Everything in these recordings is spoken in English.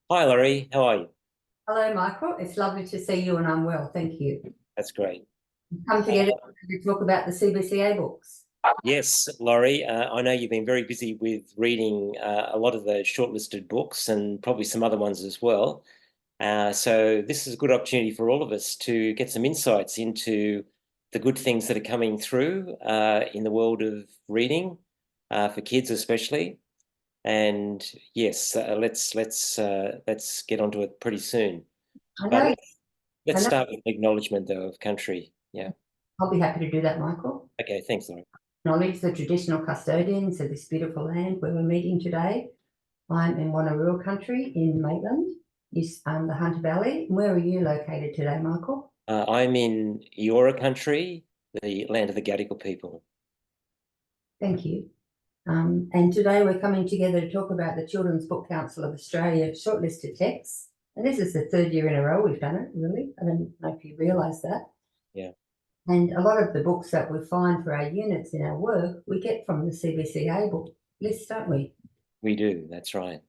Hi, Lorri. How are you? Hello, Michael. It's lovely to see you, and I'm well, thank you. That's great. We've come together to talk about the CBCA books. Yes, Lorri, I know you've been very busy with reading a lot of the shortlisted books and probably some other ones as well. So this is a good opportunity for all of us to get some insights into the good things that are coming through in the world of reading for kids especially. And yes, let's get onto it pretty soon. I But know, I let's know. start with acknowledgement though of country. Yeah. I'll be happy to do that, Michael. Okay. Thanks, Lorri. Acknowledge the traditional custodians of this beautiful land where we're meeting today. I'm in Wanneroo country in Maitland, the Hunter Valley. Where are you located today, Michael? I'm in Eora country, the land of the Gadigal people. Thank you. And today we're coming together to talk about the Children's Book Council of Australia shortlisted texts. And this is the third year in a row we've done it, really. I don't know if you realise that. Yeah, And a lot of the books that we find for our units in our work, we get from the CBCA book list, don't we? we do. That's right.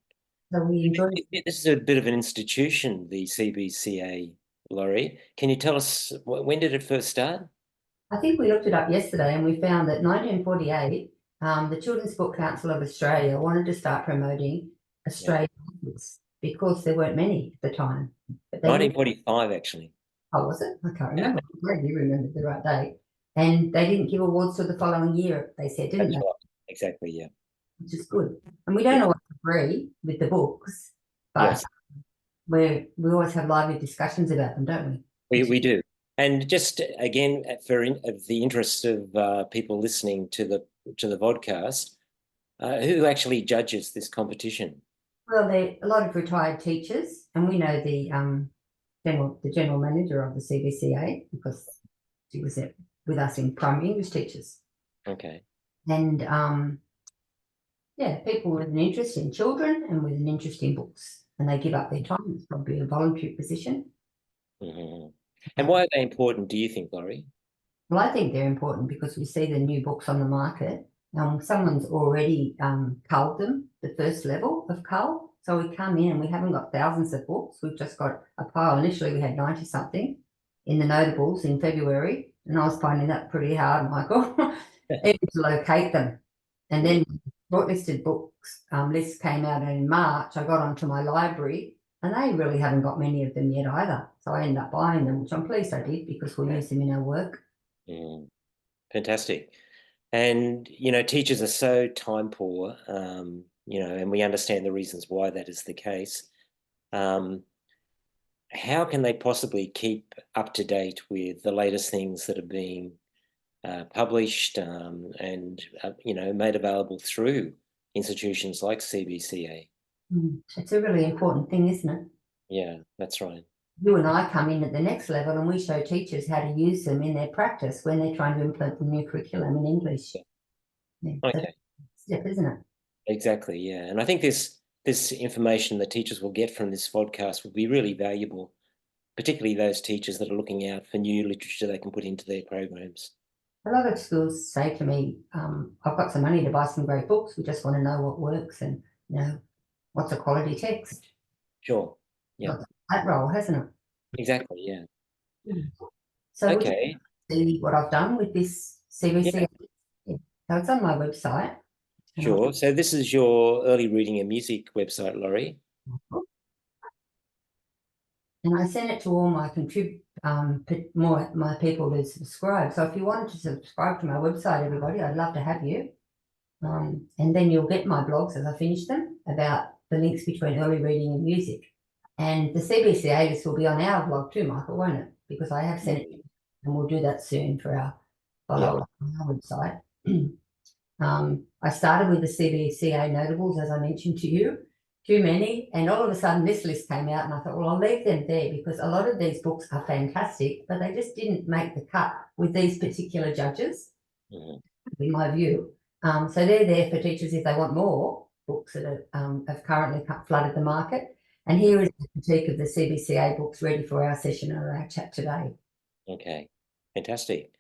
So we enjoy. This is a bit of an institution, the CBCA, Lorri. Can you tell us when did it first start? I think we looked it up yesterday and we found that 1948, the Children's Book Council of Australia wanted to start promoting Yeah, Australian books because there weren't many at the time. But they didn't. 1945, actually. Oh, was it? I can't Yeah, remember. I'm glad you remembered the right date. And they didn't give awards till the following year, they said, didn't that's they? right. Exactly. Yeah. Which is good. And we don't Yeah. always agree with the books, but Yes, we always have lively discussions about them, don't we? we do. And just again, of the interest of people listening to the podcast, who actually judges this competition? Well, there are a lot of retired teachers, and we know the general manager of the CBCA because she was with us in primary English teachers, Okay. and yeah, people with an interest in children and with an interest in books, and they give up their time. It's probably a voluntary position. Mhm. And why are they important, do you think, Lorri? Well, I think they're important because we see the new books on the market. Someone's already culled them, the first level of cull. So we come in and we haven't got thousands of books. We've just got a pile. Initially, we had 90 something in the notables in February. And I was finding that pretty hard, Michael, even to locate them. And then shortlisted books list came out in March. I got onto my library and they really haven't got many of them yet either. So I ended up buying them, which I'm pleased I did because we use them in our work. Mm, fantastic. And, teachers are so time poor, and we understand the reasons why that is the case. Um, how can they possibly keep up to date with the latest things that are being published and, made available through institutions like CBCA? It's a really important thing, isn't it? Yeah, that's right. You and I come in at the next level and we show teachers how to use them in their practice when they're trying to implement the new curriculum in English. Yeah. Yeah, that's Okay. a step, isn't it? Exactly, yeah. And I think this information that teachers will get from this podcast will be really valuable, particularly those teachers that are looking out for new literature they can put into their programs. A lot of schools say to me, I've got some money to buy some great books. We just want to know what works and, what's a quality text. Sure. Yeah, Got that role, hasn't it? exactly. Yeah. So would you Okay. see what I've done with this Yeah, CVC? Yeah. So it's on my website. And sure. So this is your early reading and music website, Lorri. I send it to all my my people to subscribe. So if you wanted to subscribe to my website, everybody, I'd love to have you. And then you'll get my blogs as I finish them about the links between early reading and music. And the CBCA list will be on our blog too, Michael, won't it? Because I have sent it, and we'll do that soon for our Yeah. followers on our website. I started with the CBCA notables, as I mentioned to you, too many, and all of a sudden this list came out and I thought, well, I'll leave them there because a lot of these books are fantastic, but they just didn't make the cut with these particular judges, Mhm. in my view. So they're there for teachers if they want more books that have currently flooded the market. And here is the critique of the CBCA books ready for our session or our chat today. Okay. Fantastic.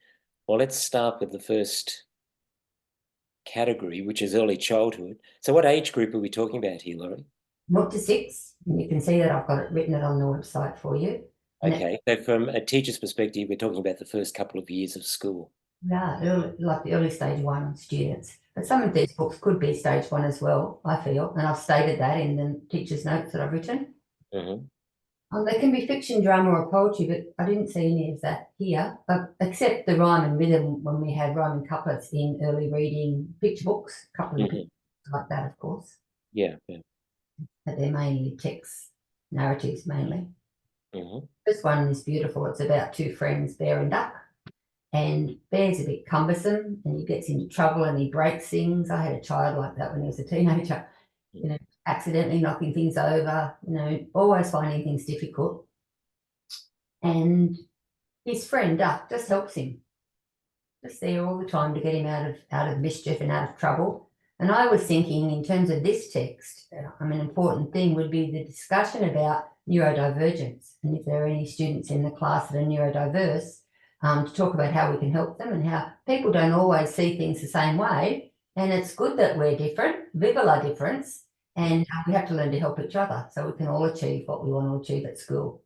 Well, let's start with the first category, which is early childhood. So what age group are we talking about here, Lorri? 0 to 6, and you can see that I've got it written on the website for you. And Okay, so from a teacher's perspective, we're talking about the first couple of years of school. yeah, like the early stage 1 students. But some of these books could be stage 1 as well, I feel, and I've stated that in the teacher's notes that I've written. Mm-hmm. They can be fiction, drama, or poetry, but I didn't see any of that here, except the rhyme and rhythm when we had rhyming couplets in early reading picture books, a couple of Mm-hmm. pictures like that, of course, Yeah, yeah. but they're mainly text narratives mainly. Mm-hmm. This one is beautiful. It's about two friends, Bear and Duck. And Bear's a bit cumbersome and he gets into trouble and he breaks things. I had a child like that when he was a teenager, accidentally knocking things over, always finding things difficult. And his friend Duck just helps him, just there all the time to get him out of mischief and out of trouble. And I was thinking, in terms of this text, an important thing would be the discussion about neurodivergence, and if there are any students in the class that are neurodiverse, to talk about how we can help them and how people don't always see things the same way. And it's good that we're different, viva la difference, and we have to learn to help each other so we can all achieve what we want to achieve at school.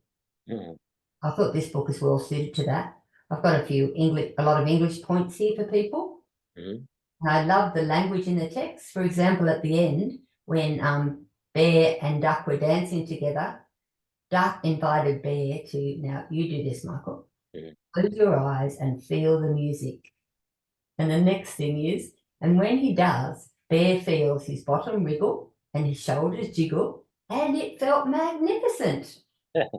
Mm-hmm. I thought this book is well suited to that. I've got a lot of English points here for people. Mm-hmm. And I love the language in the text. For example, at the end, when Bear and Duck were dancing together, Duck invited Bear to, now you do this, Michael, close your eyes and feel the music. And the next thing is, and when he does, Bear feels his bottom wriggle and his shoulders jiggle, and it felt magnificent. It's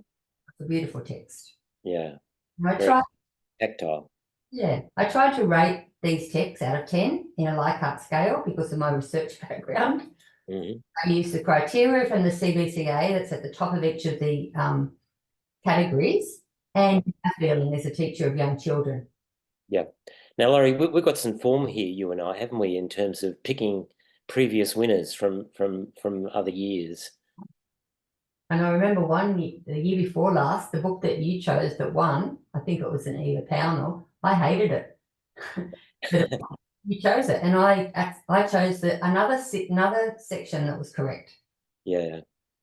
a beautiful text. Yeah, And I very tried, tactile. yeah, I tried to rate these texts out of 10 in a Likert scale because of my research background. Mm-hmm. I used the criteria from the CBCA that's at the top of each of the categories, and a feeling as a teacher of young children. Yeah. Now, Laurie, we've got some form here, you and I, haven't we, in terms of picking previous winners from other years. And I remember the year before last, the book that you chose that won, I think it was an Eva Pownell. I hated it, but you chose it, and I chose another section that was correct. Yeah.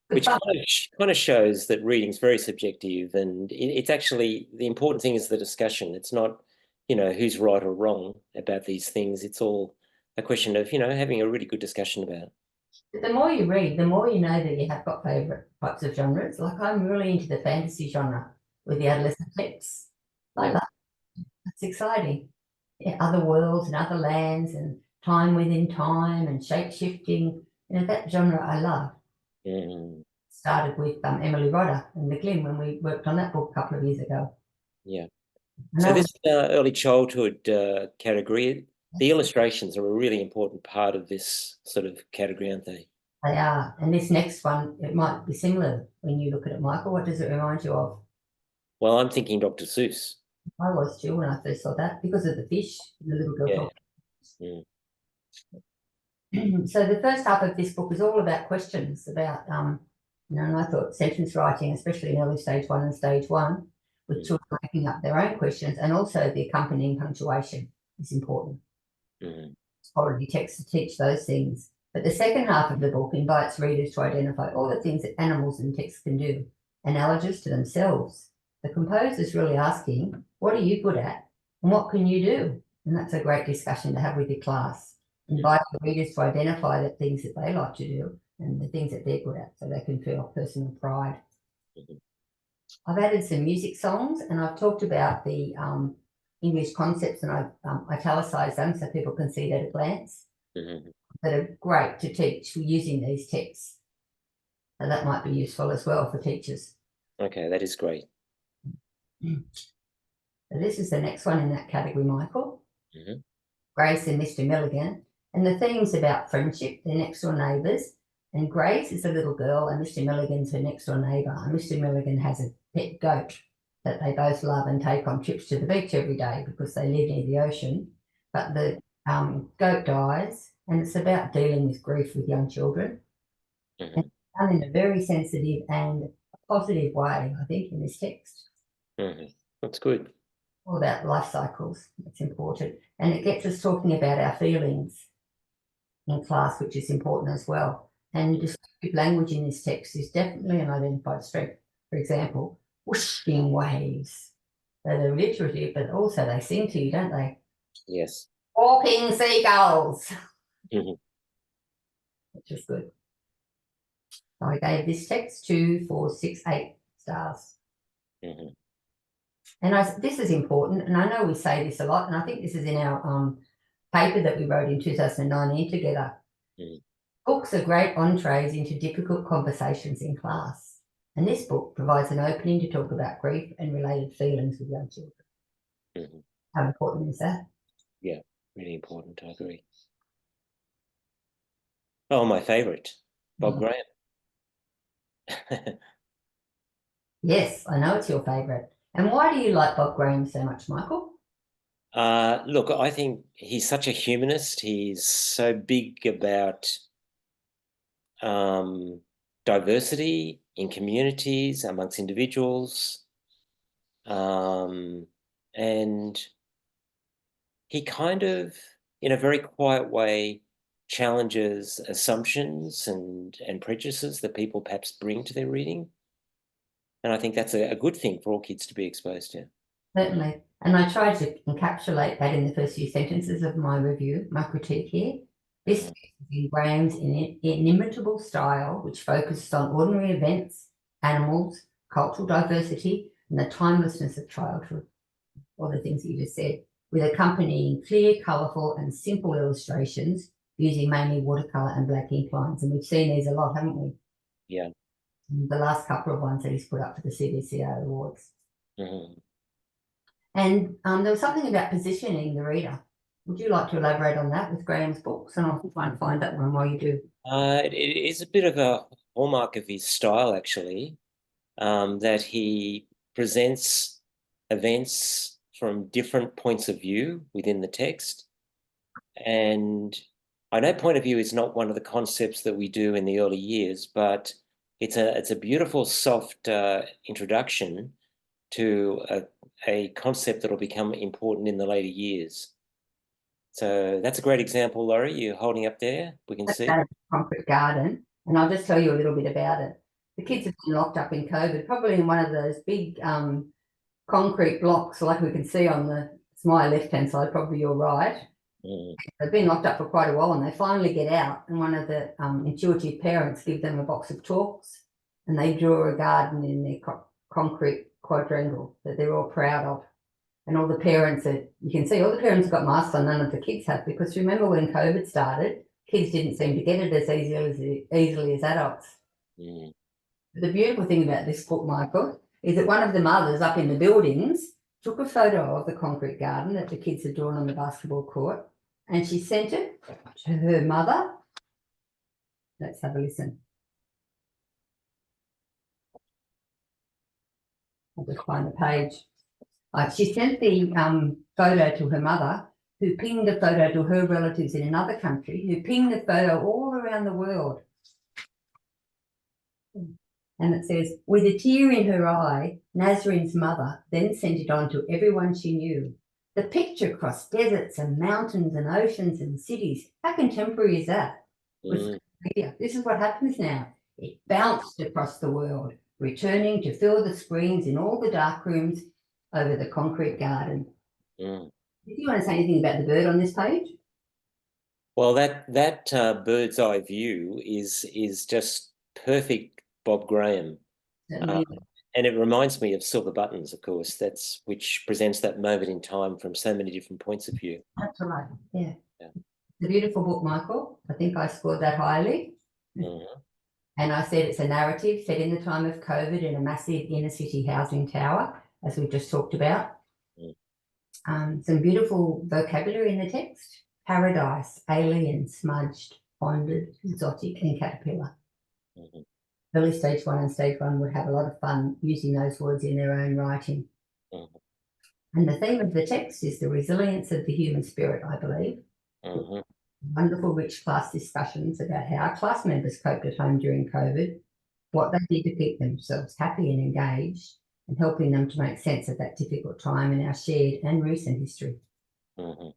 Which kind of shows that reading's very subjective, and it's actually the important thing is the discussion. It's not, who's right or wrong about these things. It's all a question of, having a really good discussion about it. But the more you read, the more you know that you have got favourite types of genres. Like I'm really into the fantasy genre with the adolescent texts. Like that. That's exciting. Yeah, other worlds and other lands and time within time and shape shifting. That genre I love. Mm. Started with Emily Rodder and the Glim when we worked on that book a couple of years ago. Yeah. And So that this was, early childhood category, the illustrations are a really important part of this sort of category, aren't they? they are. And this next one, it might be similar when you look at it, Michael. What does it remind you of? Well, I'm thinking Dr. Seuss. I was too when I first saw that because of the fish, the little girl Yeah. talking. So the first half of this book is all about questions about, and I thought sentence writing, especially in early stage 1 and stage 1, with children making up their own questions, and also the accompanying punctuation is important. Quality text to teach those things. But the second half of the book invites readers to identify all the things that animals and text can do, analogous to themselves. The composer's really asking, what are you good at and what can you do? And that's a great discussion to have with your class. Invite the readers to identify the things that they like to do and the things that they're good at so they can feel personal pride. I've added some music songs and I've talked about the English concepts and I've italicized them so people can see that at a glance. That are great to teach using these texts. So that might be useful as well for teachers. Okay, that is great. So this is the next one in that category, Michael. Grace and Mr. Milligan. And the theme's about friendship, their next door neighbours. And Grace is a little girl and Mr. Milligan's her next door neighbour. And Mr. Milligan has a pet goat that they both love and take on trips to the beach every day because they live near the ocean. But the goat dies, and it's about dealing with grief with young children. And done in a very sensitive and positive way, I think, in this text. That's good. All about life cycles. It's important. And it gets us talking about our feelings in class, which is important as well. And descriptive language in this text is definitely an identified strength. For example, whooshing waves. They're alliterative, but also they sing to you, don't they? Yes. Walking seagulls, Mhm. which is good. So I gave this text 2, 4, 6, 8 stars. Mhm. And this is important, and I know we say this a lot, and I think this is in our paper that we wrote in 2019 together. Mhm. Books are great entrees into difficult conversations in class, and this book provides an opening to talk about grief and related feelings with young children. Mhm. How important is that? Yeah, really important. I agree. Oh, my favourite, Bob Graham. Yes, I know it's your favourite. And why do you like Bob Graham so much, Michael? Look, I think he's such a humanist. He's so big about um, diversity in communities, amongst individuals. And he kind of, in a very quiet way, challenges assumptions and prejudices that people perhaps bring to their reading. And I think that's a good thing for all kids to be exposed to. Certainly. And I tried to encapsulate that in the first few sentences of my review, my critique here. This Mm. is in Graham's inimitable style, which focuses on ordinary events, animals, cultural diversity, and the timelessness of childhood, all the things that you just said, with accompanying clear, colourful, and simple illustrations using mainly watercolour and black ink lines. And we've seen these a lot, haven't we? Yeah. The last couple of ones that he's put up for the CBCA awards. Mm-hmm. And there was something about positioning the reader. Would you like to elaborate on that with Graham's books? And I'll try and find that one while you do. It is a bit of a hallmark of his style, actually, that he presents events from different points of view within the text. And I know point of view is not one of the concepts that we do in the early years, but it's a beautiful, soft introduction to a concept that will become important in the later years. So that's a great example, Lorri, you're holding up there. We can That's see. out of the concrete garden. And I'll just tell you a little bit about it. The kids Mm, have been locked up in COVID, probably in one of those big concrete blocks like we can see on it's my left-hand side, probably your right. mm, They've been locked up for quite a while and they finally get out, and one of the intuitive parents give them a box of chalks and they draw a garden in their concrete quadrangle that they're all proud of. And all the parents you can see all the parents have got masks on, none of the kids have, because remember when COVID started, kids didn't seem to get it as easily as adults. mm. But the beautiful thing about this book, Michael, is that one of the mothers up in the buildings took a photo of the concrete garden that the kids had drawn on the basketball court, and she sent it to her mother. Let's have a listen. I'll just find the page. She sent the photo to her mother, who pinged the photo to her relatives in another country, who pinged the photo all around the world. And it says, with a tear in her eye, Nazrin's mother then sent it on to everyone she knew. The picture crossed deserts and mountains and oceans and cities. How contemporary is that? Mm. This is what happens now. It bounced across the world, returning to fill the screens in all the dark rooms over the concrete garden. Mm. Do you want to say anything about the bird on this page? Well, that bird's eye view is just perfect Bob Graham. Uh, Certainly. and it reminds me of Silver Buttons, of course, which presents that moment in time from so many different points of view. That's right. Yeah. Yeah. It's a beautiful book, Michael. I think I scored that highly. Mhm. And I said it's a narrative set in the time of COVID in a massive inner city housing tower, as we've just talked about. Some beautiful vocabulary in the text. Paradise, alien, smudged, bonded, exotic, and caterpillar. Mhm. Early stage 1 and stage 1 would have a lot of fun using those words in their own writing. Mhm. And the theme of the text is the resilience of the human spirit, I believe. Mhm. Wonderful, rich class discussions about how class members coped at home during COVID, what they did to keep themselves happy and engaged, and helping them to make sense of that difficult time in our shared and recent history. Mhm.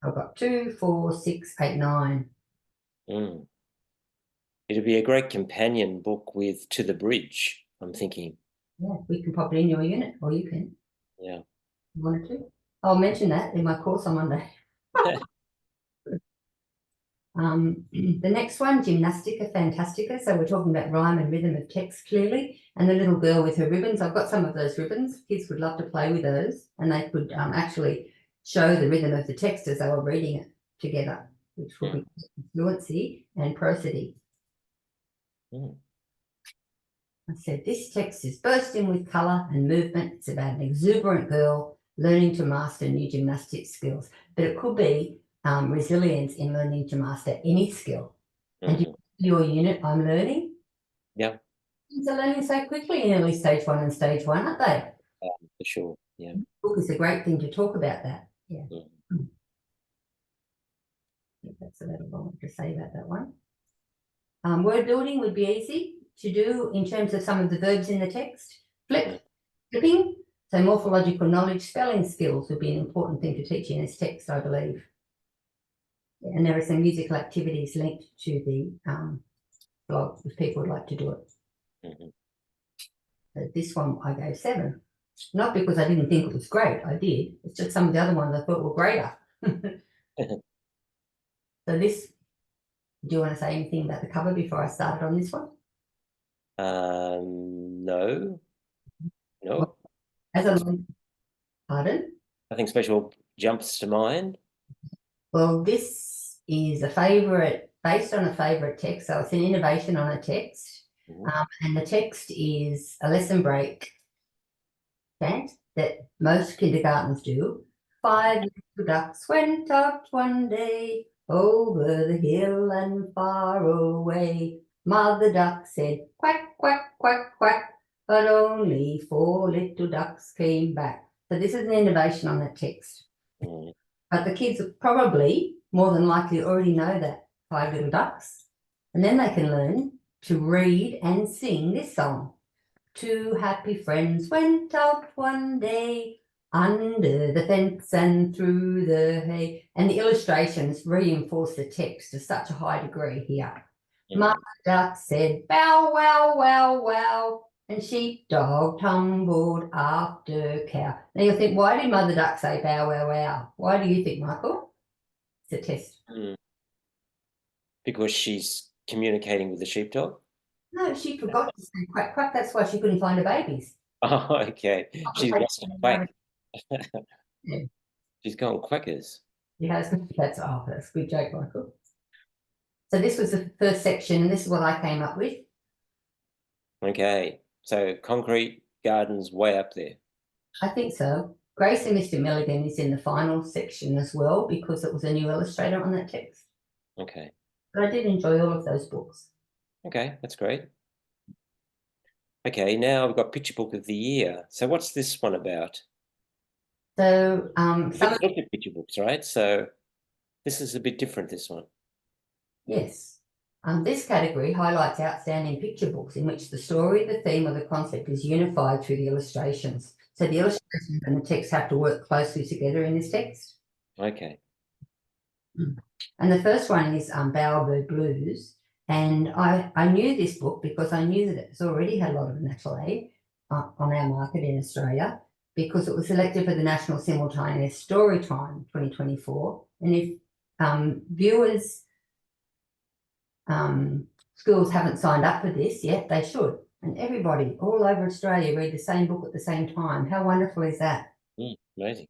I've got 2, 4, 6, 8, 9. Mm. It'd be a great companion book with To the Bridge, I'm thinking. Yeah, we can pop it in your unit, or you can. Yeah. You want to? I'll mention that in my course on Monday. The next one, Gymnastica Fantastica. So we're talking about rhyme and rhythm of text clearly. And the little girl with her ribbons. I've got some of those ribbons. Kids would love to play with those. And they could actually show the rhythm of the text as they were reading it together, which will be fluency and prosody. Mm. I said, this text is bursting with colour and movement. It's about an exuberant girl learning to master new gymnastic skills. But it could be resilience in learning to master any skill. And your unit, I'm learning. Yeah. Kids are learning so quickly in early stage 1 and stage 1, aren't they? For sure. Yeah. The book is a great thing to talk about that. Yeah. That's a little long to say about that one. Word building would be easy to do in terms of some of the verbs in the text. Flip, flipping. So morphological knowledge, spelling skills would be an important thing to teach in this text, I believe. And there are some musical activities linked to the blog if people would like to do it. This one I gave 7. Not because I didn't think it was great, I did. It's just some of the other ones I thought were greater. So this, do you want to say anything about the cover before I started on this one? No. No. Well, as a pardon? Nothing special jumps to mind. Well, this is a favourite, based on a favourite text. So it's an innovation on a text. And the text is a lesson break chant that most kindergartens do. 5 little ducks went out one day over the hill and far away. Mother duck said quack, quack, quack, quack, but only 4 little ducks came back. So this is an innovation on that text. But the kids probably, more than likely, already know that 5 little ducks. And then they can learn to read and sing this song. 2 happy friends went out one day under the fence and through the hay. And the illustrations reinforce the text to such a high degree here. Mother duck said, bow, wow, wow, wow. And sheepdog tumbled after cow. Now you'll think, why did Mother Duck say bow, wow, wow? Why do you think, Michael? It's a test. Because she's communicating with the sheepdog? No, she forgot to say quack, quack. That's why she couldn't find her babies. Oh, okay. She's lost a quack. Yeah. She's gone quackers. That's a good joke, Michael. So this was the first section, and this is what I came up with. Okay. So concrete gardens way up there. I think so. Grace and Mr. Milligan is in the final section as well because it was a new illustrator on that text. Okay. But I did enjoy all of those books. Okay, that's great. Okay, now we've got Picture Book of the Year. So what's this one about? So We've looked at picture books, right? So this is a bit different, this one. Yes. This category highlights outstanding picture books in which the story, the theme, or the concept is unified through the illustrations. So the illustrations and the text have to work closely together in this text. Okay. And the first one is Bowerbird Blues. And I knew this book because I knew that it's already had a lot of natural aid on our market in Australia because it was selected for the National Simultaneous Storytime 2024. And if viewers, schools haven't signed up for this yet, they should. And everybody all over Australia read the same book at the same time. How wonderful is that? Amazing.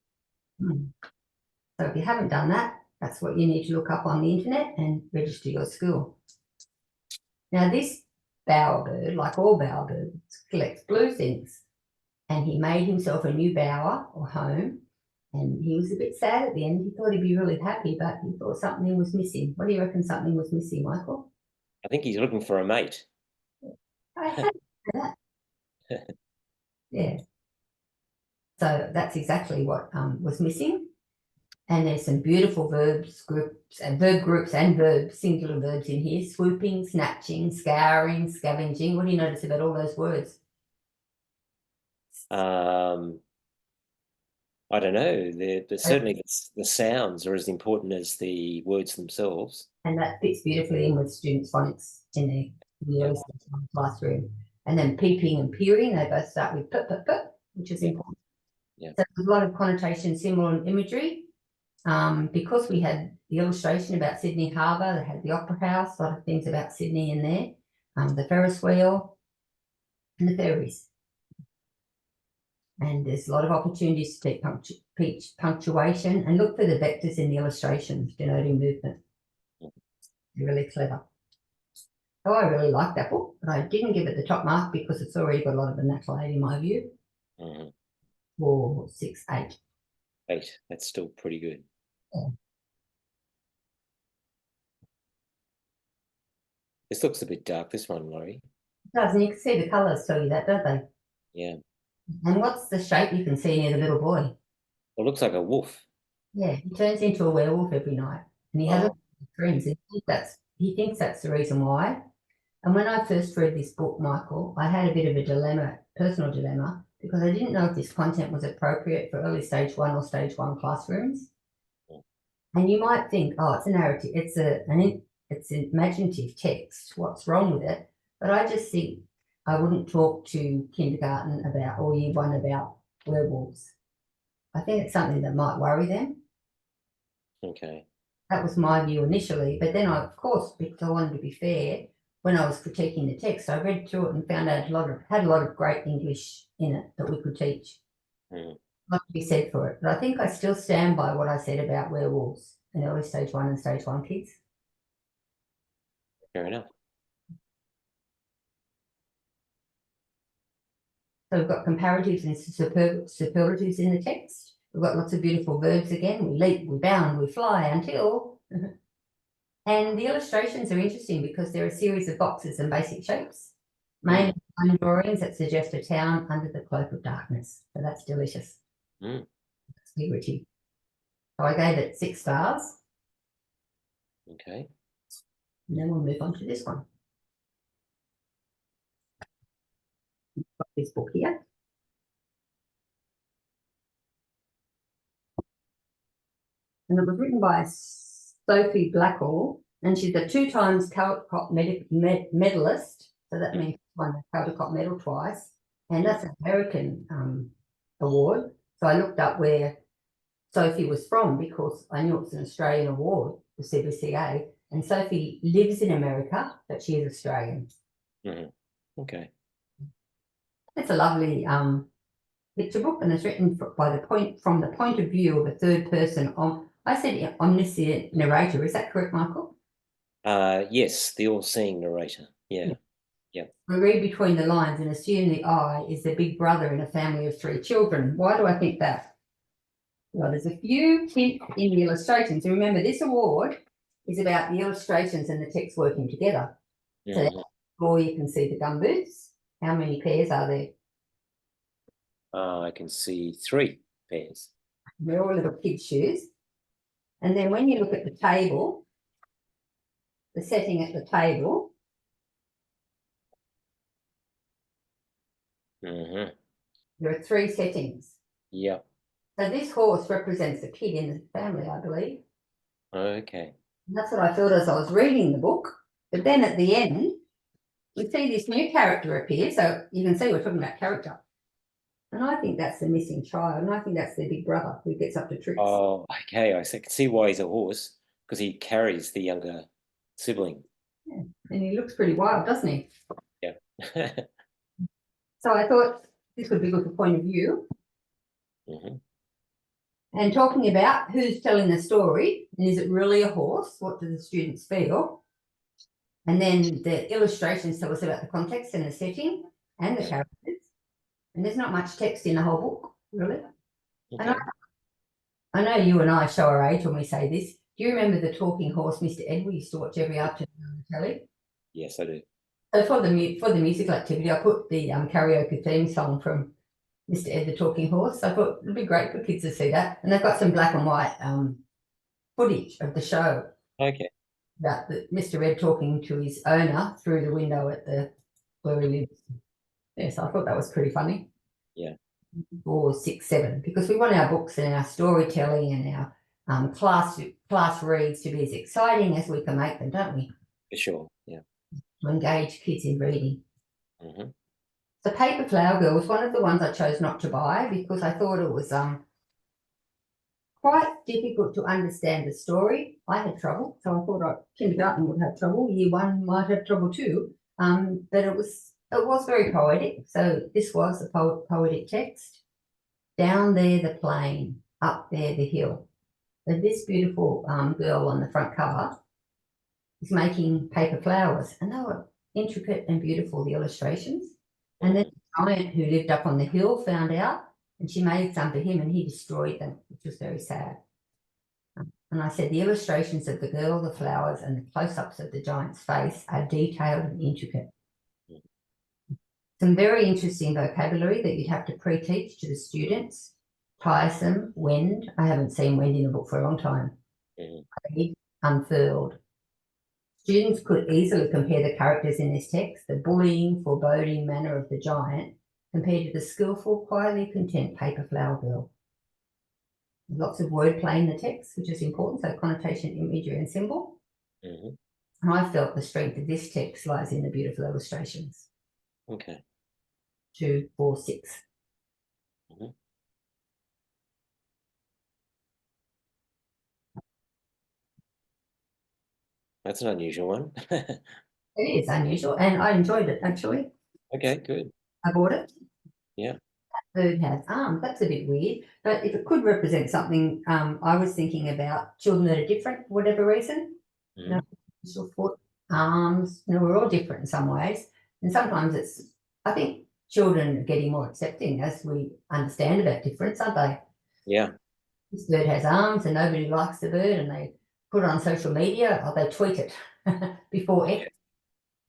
So if you haven't done that, that's what you need to look up on the internet and register your school. Now this bowerbird, like all bowerbirds, collects blue things. And he made himself a new bower or home. And he was a bit sad at the end. He thought he'd be really happy, but he thought something was missing. What do you reckon something was missing, Michael? I think he's looking for a mate. I had that. Yeah. So that's exactly what was missing. And there's some beautiful verbs groups and verb groups and verbs, singular verbs in here: swooping, snatching, scouring, scavenging. What do you notice about all those words? I don't know. Certainly the sounds are as important as the words themselves. And that fits beautifully in with students' phonics in the early classroom. And then peeping and peering, they both start with p, p, p, which is important. Yeah. So there's a lot of connotation, symbol and imagery. Because we had the illustration about Sydney Harbour, they had the Opera House, a lot of things about Sydney in there, the Ferris wheel and the ferries. And there's a lot of opportunities to teach punctuation and look for the vectors in the illustrations denoting movement. They're really clever. Oh, I really like that book, but I didn't give it the top mark because it's already got a lot of vernacular in my view. 4, 6, 8. 8. That's still pretty good. Yeah. This looks a bit dark, this one, Lorri. It does, and you can see the colours tell you that, don't they? Yeah. And what's the shape you can see near the little boy? It looks like a wolf. Yeah, he turns into a werewolf every night, and he has friends. He thinks that's the reason why. And when I first read this book, Michael, I had a bit of a dilemma, personal dilemma, because I didn't know if this content was appropriate for early stage 1 or stage 1 classrooms. And you might think, oh, it's a narrative, it's an imaginative text. What's wrong with it? But I just think I wouldn't talk to kindergarten about or year 1 about werewolves. I think it's something that might worry them. Okay. That was my view initially, but then I, of course, because I wanted to be fair, when I was critiquing the text, I read through it and found out had a lot of great English in it that we could teach. Not to be said for it, but I think I still stand by what I said about werewolves in early stage 1 and stage 1 kids. Fair enough. So we've got comparatives and superlatives in the text. We've got lots of beautiful verbs again. We leap, we bound, we fly until. And the illustrations are interesting because they're a series of boxes and basic shapes. Main drawings that suggest a town under the cloak of darkness. So that's delicious. It's figurative. So I gave it 6 stars. Okay. And then we'll move on to this one. I've got this book here. And it was written by Sophie Blackall, and she's a 2 times Caldecott medalist. So that means won the Caldecott medal twice. And that's an American award. So I looked up where Sophie was from because I knew it was an Australian award, the CBCA. And Sophie lives in America, but she is Australian. Okay. It's a lovely picture book, and it's written from the point of view of a third person. I said omniscient narrator. Is that correct, Michael? Yes, the all-seeing narrator. Yeah. We read between the lines and assume the I is the big brother in a family of 3 children. Why do I think that? Well, there's a few hints in the illustrations. And remember, this award is about the illustrations and the text working together. So or you can see the gumboots. How many pairs are there? I can see 3 pairs. They're all little kids' shoes. And then when you look at the table, the setting at the table, there are 3 settings. Yeah. So this horse represents a kid in the family, I believe. Okay. And that's what I felt as I was reading the book. But then at the end, we see this new character appear. So you can see we're talking about character. And I think that's the missing child. And I think that's their big brother who gets up to tricks. Oh, okay. I can see why he's a horse, because he carries the younger sibling. Yeah. And he looks pretty wild, doesn't he? Yeah. So I thought this would be good for point of view. And talking about who's telling the story, and is it really a horse? What do the students feel? And then the illustrations tell us about the context and the setting and the characters. And there's not much text in the whole book, really. Okay. And I know you and I show our age when we say this. Do you remember the talking horse, Mr. Ed, we used to watch every afternoon on the telly? Yes, I do. So for the musical activity, I put the karaoke theme song from Mr. Ed the Talking Horse. I thought it'd be great for kids to see that. And they've got some black and white footage of the show. Okay. About Mr. Ed talking to his owner through the window at where he lives. Yes, I thought that was pretty funny. Yeah. 4, 6, 7, because we want our books and our storytelling and our class reads to be as exciting as we can make them, don't we? For sure. Yeah. To engage kids in reading. Mm-hmm. The Paper Flower Girl was one of the ones I chose not to buy because I thought it was quite difficult to understand the story. I had trouble, so I thought kindergarten would have trouble. Year 1 might have trouble too. But it was very poetic. So this was a poetic text. Down there the plain, up there the hill. So this beautiful girl on the front cover is making paper flowers, and they were intricate and beautiful, the illustrations. And then the giant who lived up on the hill found out, and she made some for him, and he destroyed them, which was very sad. And I said the illustrations of the girl, the flowers, and the close-ups of the giant's face are detailed and intricate. Some very interesting vocabulary that you'd have to pre-teach to the students. Tiresome, wend. I haven't seen wend in a book for a long time. Unfurled. Students could easily compare the characters in this text, the bullying, foreboding manner of the giant, compared to the skillful, quietly content paper flower girl. Lots of wordplay in the text, which is important, so connotation, imagery, and symbol. And I felt the strength of this text lies in the beautiful illustrations. Okay. 2, 4, 6. That's an unusual one. It is unusual, and I enjoyed it, actually. Okay, good. I bought it. Yeah. Bird has arms. That's a bit weird, but if it could represent something, I was thinking about children that are different for whatever reason. You know, foot, arms, we're all different in some ways. And sometimes I think children are getting more accepting as we understand about difference, aren't they? Yeah. This bird has arms and nobody likes the bird, and they put it on social media, or they tweet it before X.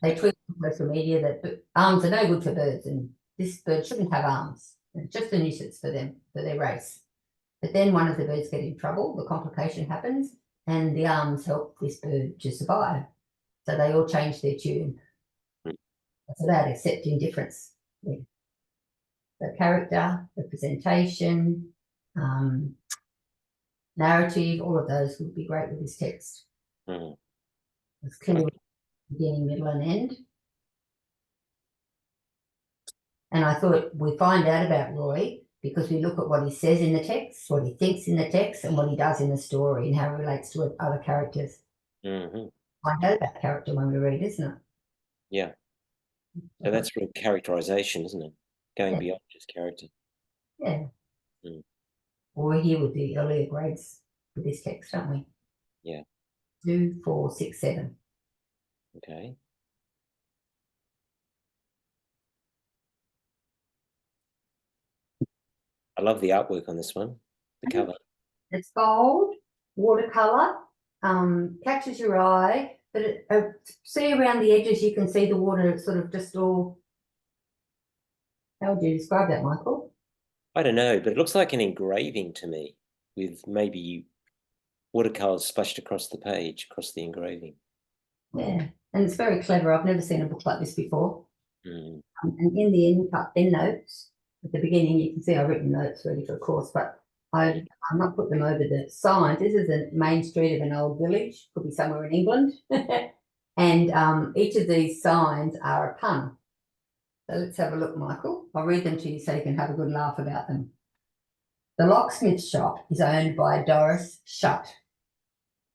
They tweet on social media that arms are no good for birds and this bird shouldn't have arms. It's just a nuisance for them, for their race. But then one of the birds get in trouble, the complication happens, and the arms help this bird to survive. So they all change their tune. It's about accepting difference. Yeah. The character, representation, narrative, all of those would be great with this text. It's clear beginning, middle, and end. And I thought we find out about Roy because we look at what he says in the text, what he thinks in the text, and what he does in the story, and how he relates to other characters. Find out about character when we read, isn't it? Yeah. So that's real characterization, isn't it? Going beyond just character. Yeah. Well, we're here with the earlier grades for this text, aren't we? Yeah. 2, 4, 6, 7. Okay. I love the artwork on this one, the cover. It's bold, watercolor, catches your eye, but see around the edges you can see the water sort of just all. How would you describe that, Michael? I don't know, but it looks like an engraving to me, with maybe watercolors splashed across the page, across the engraving. Yeah, and it's very clever. I've never seen a book like this before. And in the end notes at the beginning, you can see I've written notes ready for a course, but I might put them over the signs. This is the main street of an old village, could be somewhere in England. And each of these signs are a pun. So let's have a look, Michael. I'll read them to you so you can have a good laugh about them. The locksmith shop is owned by Doris Shutt.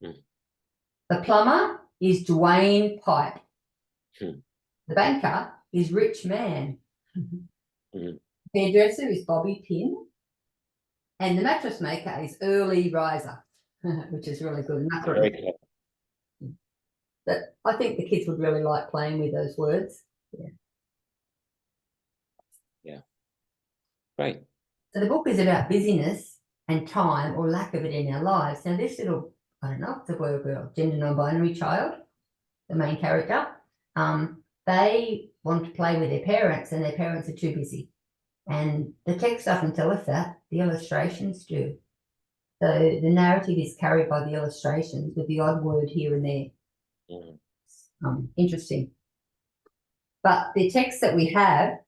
The plumber is Dwayne Pipe. The banker is Rich Man. The hairdresser is Bobby Pin. And the mattress maker is Early Riser, which is really good. And that's Very clever. But I think the kids would really like playing with those words. Yeah. Great. So the book is about busyness and time or lack of it in our lives. Now this little, I don't know, it's a boy or girl, gender non-binary child, the main character, they want to play with their parents and their parents are too busy. And the text doesn't tell us that, the illustrations do. So the narrative is carried by the illustrations with the odd word here and there. Interesting. But the text that we have,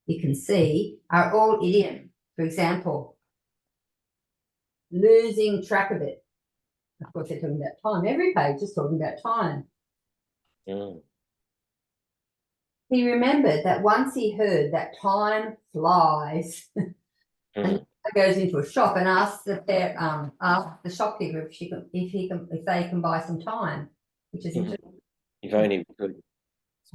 you can see, are all idiom. For example, losing track of it. Of course, they're talking about time. Every page is talking about time. Mm. He remembered that once he heard that time flies, and goes into a shop and asks ask the shopkeeper if they can buy some time, which is interesting. If only we could.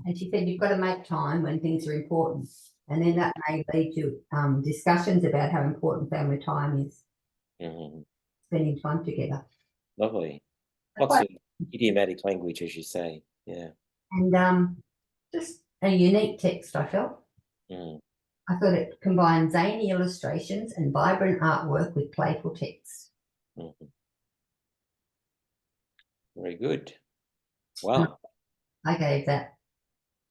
And she said, you've got to make time when things are important. And then that may lead to discussions about how important family time is, spending time together. Lovely. Lots of idiomatic language, as you say. Yeah. And just a unique text, I felt. I thought it combined zany illustrations and vibrant artwork with playful text. Very good. Wow. I gave that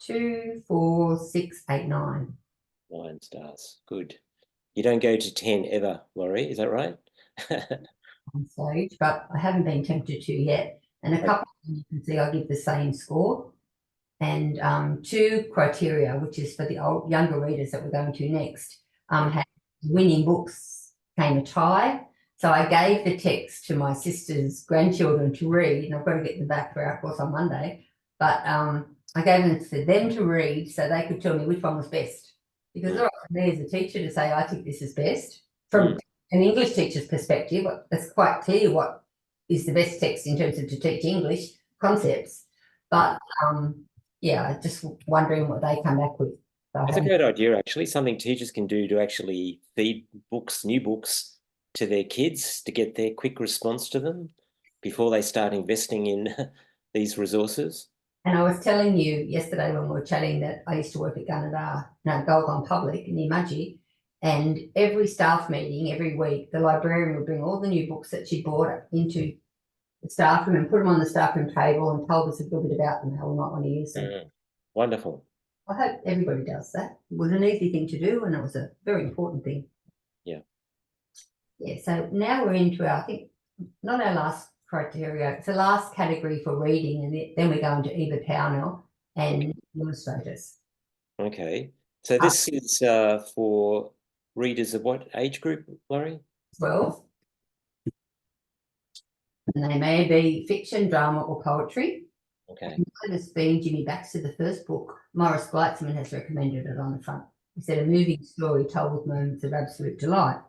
2, 4, 6, 8, 9. 9 stars. Good. You don't go to 10 ever, Lorri, is that right? On stage, but I haven't been tempted to yet. And a couple of them you can see I give the same score. And 2 criteria, which is for the younger readers that we're going to next, had winning books came a tie. So I gave the text to my sister's grandchildren to read, and I've got to get them back for our course on Monday. But I gave them for them to read so they could tell me which one was best. Because it's all right for me as a teacher to say, I think this is best. From an English teacher's perspective, it's quite clear what is the best text in terms of to teach English concepts. But yeah, just wondering what they come back with. So that's a great idea, actually. Something teachers can do to actually feed books, new books, to their kids to get their quick response to them before they start investing in these resources. And I was telling you yesterday when we were chatting that I used to work at Gulgong Public in Mudgee, and every staff meeting every week, the librarian would bring all the new books that she bought into the staff room and put them on the staff room table and told us a little bit about them, how we might want to use them. Wonderful. I hope everybody does that. It was an easy thing to do, and it was a very important thing. Yeah. Yeah, so now we're into our, I think, not our last criteria, it's the last category for reading, and then we go into Eva Pownell and illustrators. Okay. So this is for readers of what age group, Lorri? 12. And they may be fiction, drama, or poetry. Okay. It has been Jimmy Baxter, the first book. Morris Gleitzman has recommended it on the front. He said, a moving story told with moments of absolute delight.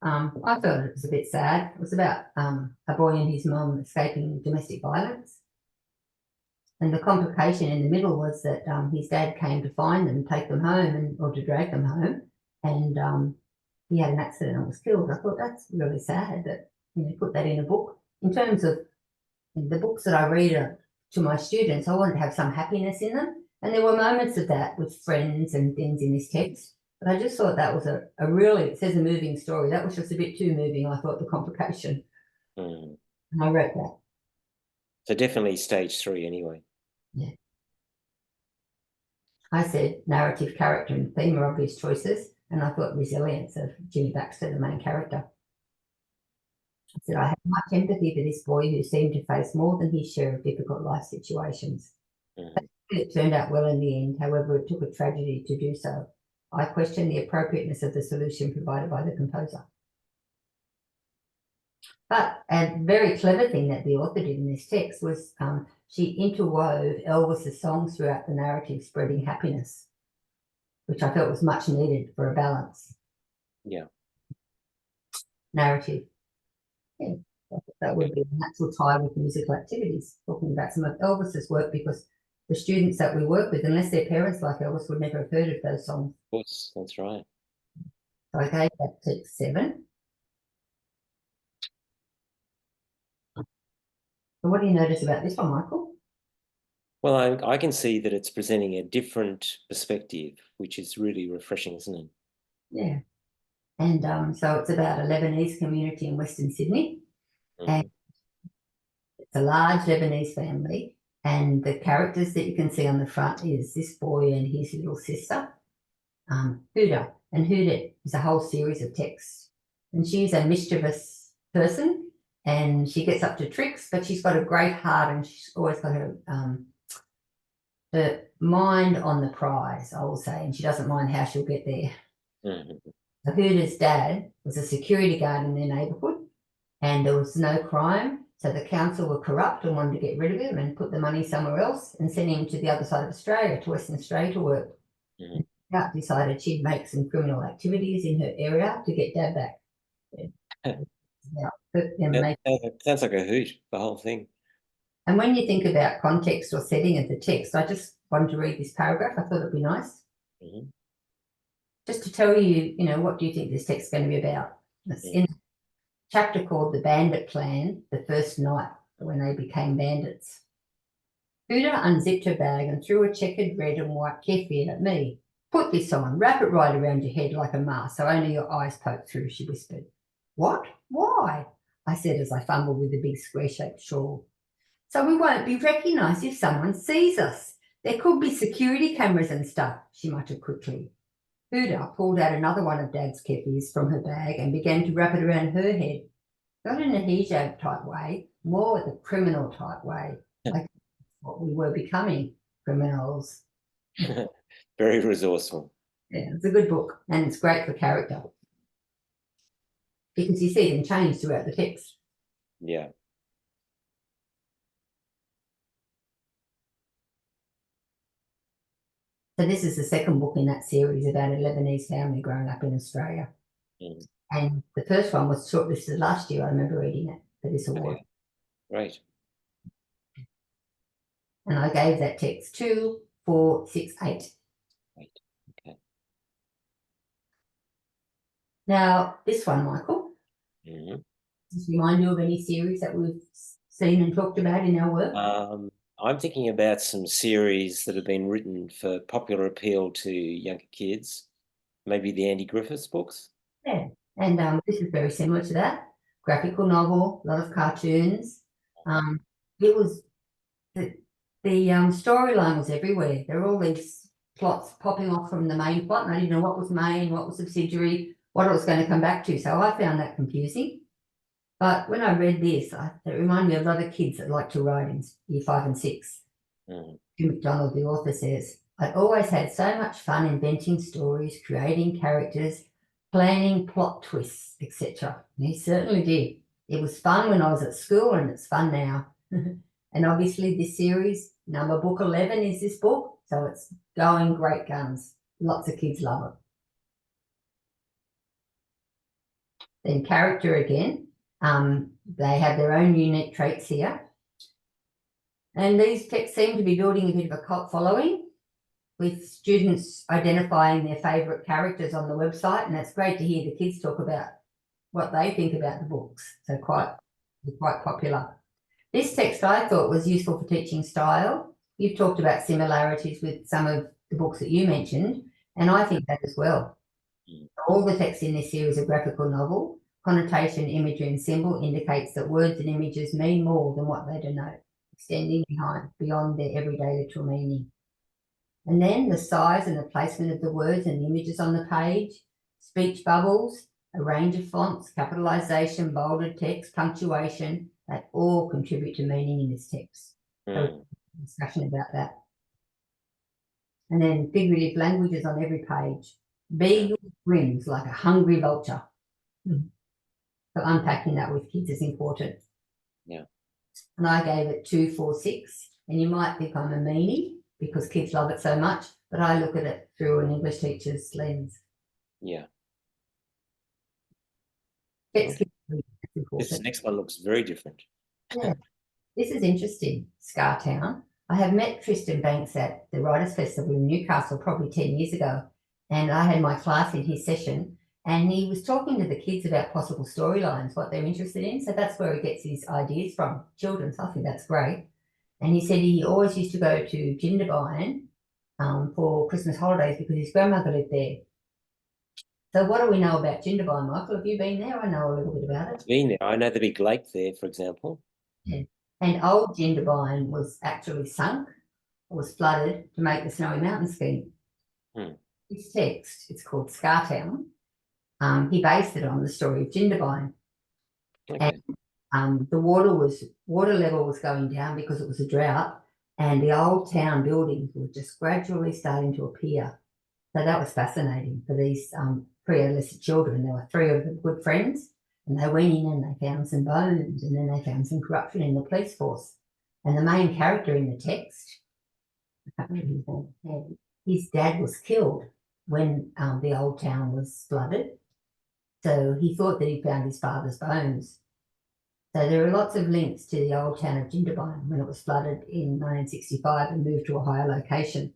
I felt it was a bit sad. It was about a boy and his mum escaping domestic violence. And the complication in the middle was that his dad came to find them, take them home, or to drag them home. And he had an accident and was killed. I thought that's really sad that put that in a book. In terms of the books that I read to my students, I wanted to have some happiness in them. And there were moments of that with friends and things in this text. But I just thought that was a really, it says a moving story. That was just a bit too moving, I thought, the complication. And I wrote that. So definitely stage 3 anyway. Yeah. I said narrative, character, and theme are obvious choices. And I thought resilience of Jimmy Baxter, the main character. I said, I have much empathy for this boy who seemed to face more than his share of difficult life situations. It turned out well in the end. However, it took a tragedy to do so. I question the appropriateness of the solution provided by the composer. But a very clever thing that the author did in this text was she interwove Elvis's songs throughout the narrative, spreading happiness, which I felt was much needed for a balance. Yeah. Narrative. Yeah, that would be a natural tie with musical activities, talking about some of Elvis's work, because the students that we work with, unless their parents like Elvis, would never have heard of those songs. Of course, that's right. So I gave that text 7. So what do you notice about this one, Michael? Well, I can see that it's presenting a different perspective, which is really refreshing, isn't it? Yeah. And so it's about a Lebanese community in Western Sydney. And it's a large Lebanese family. And the characters that you can see on the front is this boy and his little sister, Huda. And Huda is a whole series of texts. And she's a mischievous person, and she gets up to tricks, but she's got a great heart, and she's always got her mind on the prize, I will say, and she doesn't mind how she'll get there. So Huda's dad was a security guard in their neighbourhood, and there was no crime. So the council were corrupt and wanted to get rid of him and put the money somewhere else and send him to the other side of Australia, to Western Australia to work. Mhm. Kat decided she'd make some criminal activities in her area to get Dad back. Yeah. Sounds like a hoot, the whole thing. And when you think about context or setting of the text, I just wanted to read this paragraph. I thought it'd be nice. Mhm. Just to tell you, what do you think this text is going to be about? It's in a chapter called The Bandit Plan, the first night when they became bandits. Huda unzipped her bag and threw a checkered red and white keffiyeh at me. Put this on, wrap it right around your head like a mask so only your eyes poke through, she whispered. What? Why? I said as I fumbled with the big square-shaped shawl. So we won't be recognised if someone sees us. There could be security cameras and stuff, she muttered quickly. Huda pulled out another one of Dad's keffiyehs from her bag and began to wrap it around her head. Not in a hijab type way, more the criminal type way, like what we were becoming, criminals. Very resourceful. Yeah, it's a good book and it's great for character because you see them change throughout the text. Yeah. So this is the second book in that series about a Lebanese family growing up in Australia. Mm. And the first one was shortlisted last year. I remember reading it for this award. Okay. Great. And I gave that text 2, 4, 6, 8. Great. Okay. Now, this one, Michael, Mm-hmm. does it remind you of any series that we've seen and talked about in our work? I'm thinking about some series that have been written for popular appeal to younger kids. Maybe the Andy Griffiths books. Yeah. And this is very similar to that. Graphical novel, a lot of cartoons. It was the storyline was everywhere. There were all these plots popping off from the main plot, and I didn't know what was main, what was subsidiary, what it was going to come back to. So I found that confusing. But when I read this, it reminded me of a lot of kids that like to write in year 5 and 6. Mm. Jim McDonald, the author, says, I always had so much fun inventing stories, creating characters, planning plot twists, etc. And he certainly did. It was fun when I was at school and it's fun now. And obviously this series, number book 11 is this book. So it's going great guns. Lots of kids love it. Then character again. They have their own unique traits here. And these texts seem to be building a bit of a cult following with students identifying their favourite characters on the website. And that's great to hear the kids talk about what they think about the books. So quite popular. This text I thought was useful for teaching style. You've talked about similarities with some of the books that you mentioned, and I think that as well. All the text in this series are graphical novel. Connotation, imagery, and symbol indicates that words and images mean more than what they denote, extending beyond their everyday literal meaning. And then the size and the placement of the words and images on the page, speech bubbles, a range of fonts, capitalization, bolded text, punctuation, they all contribute to meaning in this text. So discussion about that. And then figurative languages on every page. Beagle grins like a hungry vulture. So unpacking that with kids is important. Yeah. And I gave it 2, 4, 6. And you might think I'm a meanie because kids love it so much, but I look at it through an English teacher's lens. Yeah. That's This next one looks very different. Yeah. This is interesting, Scartown. I have met Tristan Banks at the Writers' Festival in Newcastle probably 10 years ago, and I had my class in his session, and he was talking to the kids about possible storylines, what they're interested in. So that's where he gets his ideas from, children. So I think that's great. And he said he always used to go to Jindabyne for Christmas holidays because his grandmother lived there. So what do we know about Jindabyne, Michael? Have you been there? I know a little bit about it. Been there. I know the big lake there, for example. Yeah. And old Jindabyne was actually sunk, was flooded to make the Snowy Mountain scheme. This text, it's called Scartown. He based it on the story of Jindabyne. Okay. And the water level was going down because it was a drought, and the old town buildings were just gradually starting to appear. So that was fascinating for these pre-adolescent children. There were 3 of them good friends, And they went in and they found some bones, and then they found some corruption in the police force. And the main character in the text, I can't remember his name, his dad was killed when the old town was flooded. So he thought that he found his father's bones. So there are lots of links to the old town of Jindabyne when it was flooded in 1965 and moved to a higher location.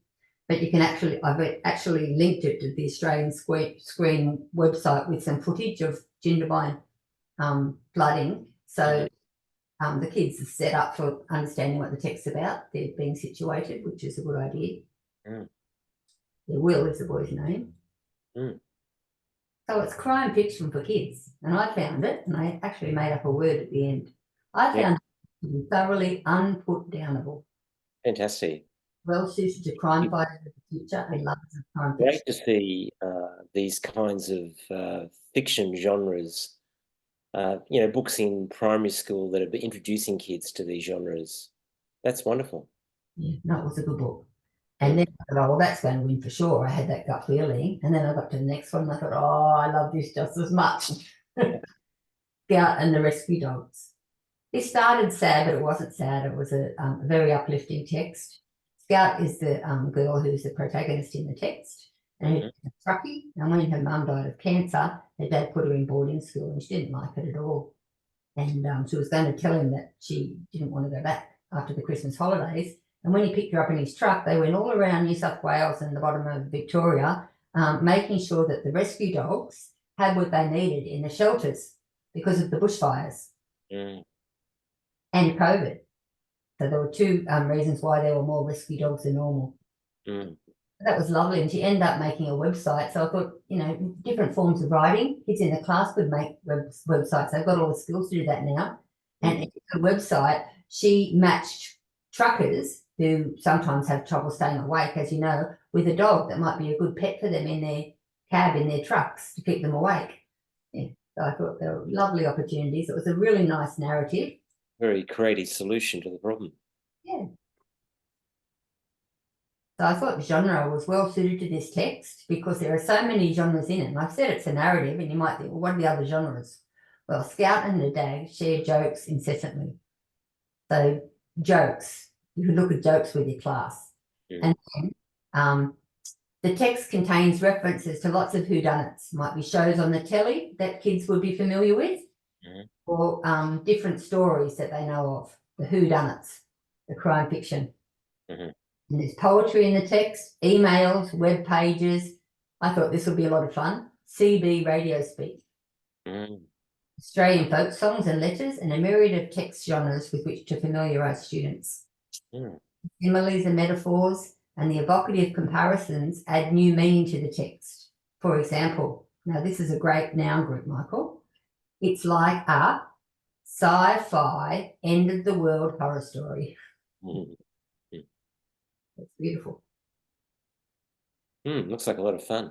But you can actually, I've actually linked it to the Australian Screen website with some footage of Jindabyne flooding. So the kids are set up for understanding what the text's about. They're being situated, which is a good idea. Mm. Will is the boy's name. Mm. So it's crime fiction for kids. And I found it, and I actually made up a word at the end. I found it to be thoroughly unputdownable. Fantastic. Well suited to crime fighters of the future and lovers of crime fiction. Great to see these kinds of fiction genres, books in primary school that are introducing kids to these genres. That's wonderful. Yeah, no, it was a good book. And then I thought, oh, well, that's going to win for sure. I had that gut feeling. And then I got to the next one and I thought, oh, I love this just as much. Scout and the Rescue Dogs. This started sad, but it wasn't sad. It was a very uplifting text. Scout is the girl who's the protagonist in the text. And she's a truckie. And when her mum died of cancer, her dad put her in boarding school and she didn't like it at all. And she was going to tell him that she didn't want to go back after the Christmas holidays. And when he picked her up in his truck, they went all around New South Wales and the bottom of Victoria, making sure that the rescue dogs had what they needed in the shelters because of the bushfires and COVID. So there were two reasons why there were more rescue dogs than normal. That was lovely. And she ended up making a website. So I thought, different forms of writing. Kids in the class could make websites. They've got all the skills to do that now. And in the website, she matched truckers who sometimes have trouble staying awake, as you know, with a dog that might be a good pet for them in their cab, in their trucks, to keep them awake. Yeah. So I thought there were lovely opportunities. It was a really nice narrative. Very creative solution to the problem. Yeah. So I thought genre was well suited to this text because there are so many genres in it. And I've said it's a narrative, and you might think, well, what are the other genres? Well, Scout and the Dag share jokes incessantly. So jokes, you can look at jokes with your class. And then the text contains references to lots of whodunits. Might be shows on the telly that kids would be familiar with, or different stories that they know of, the whodunits, the crime fiction. And there's poetry in the text, emails, web pages. I thought this would be a lot of fun. CB radio speak. Australian folk songs and letters, and a myriad of text genres with which to familiarise students. Similes and metaphors and the evocative comparisons add new meaning to the text. For example, now this is a great noun group, Michael. It's like a sci-fi end of the world horror story. It's beautiful. Looks like a lot of fun.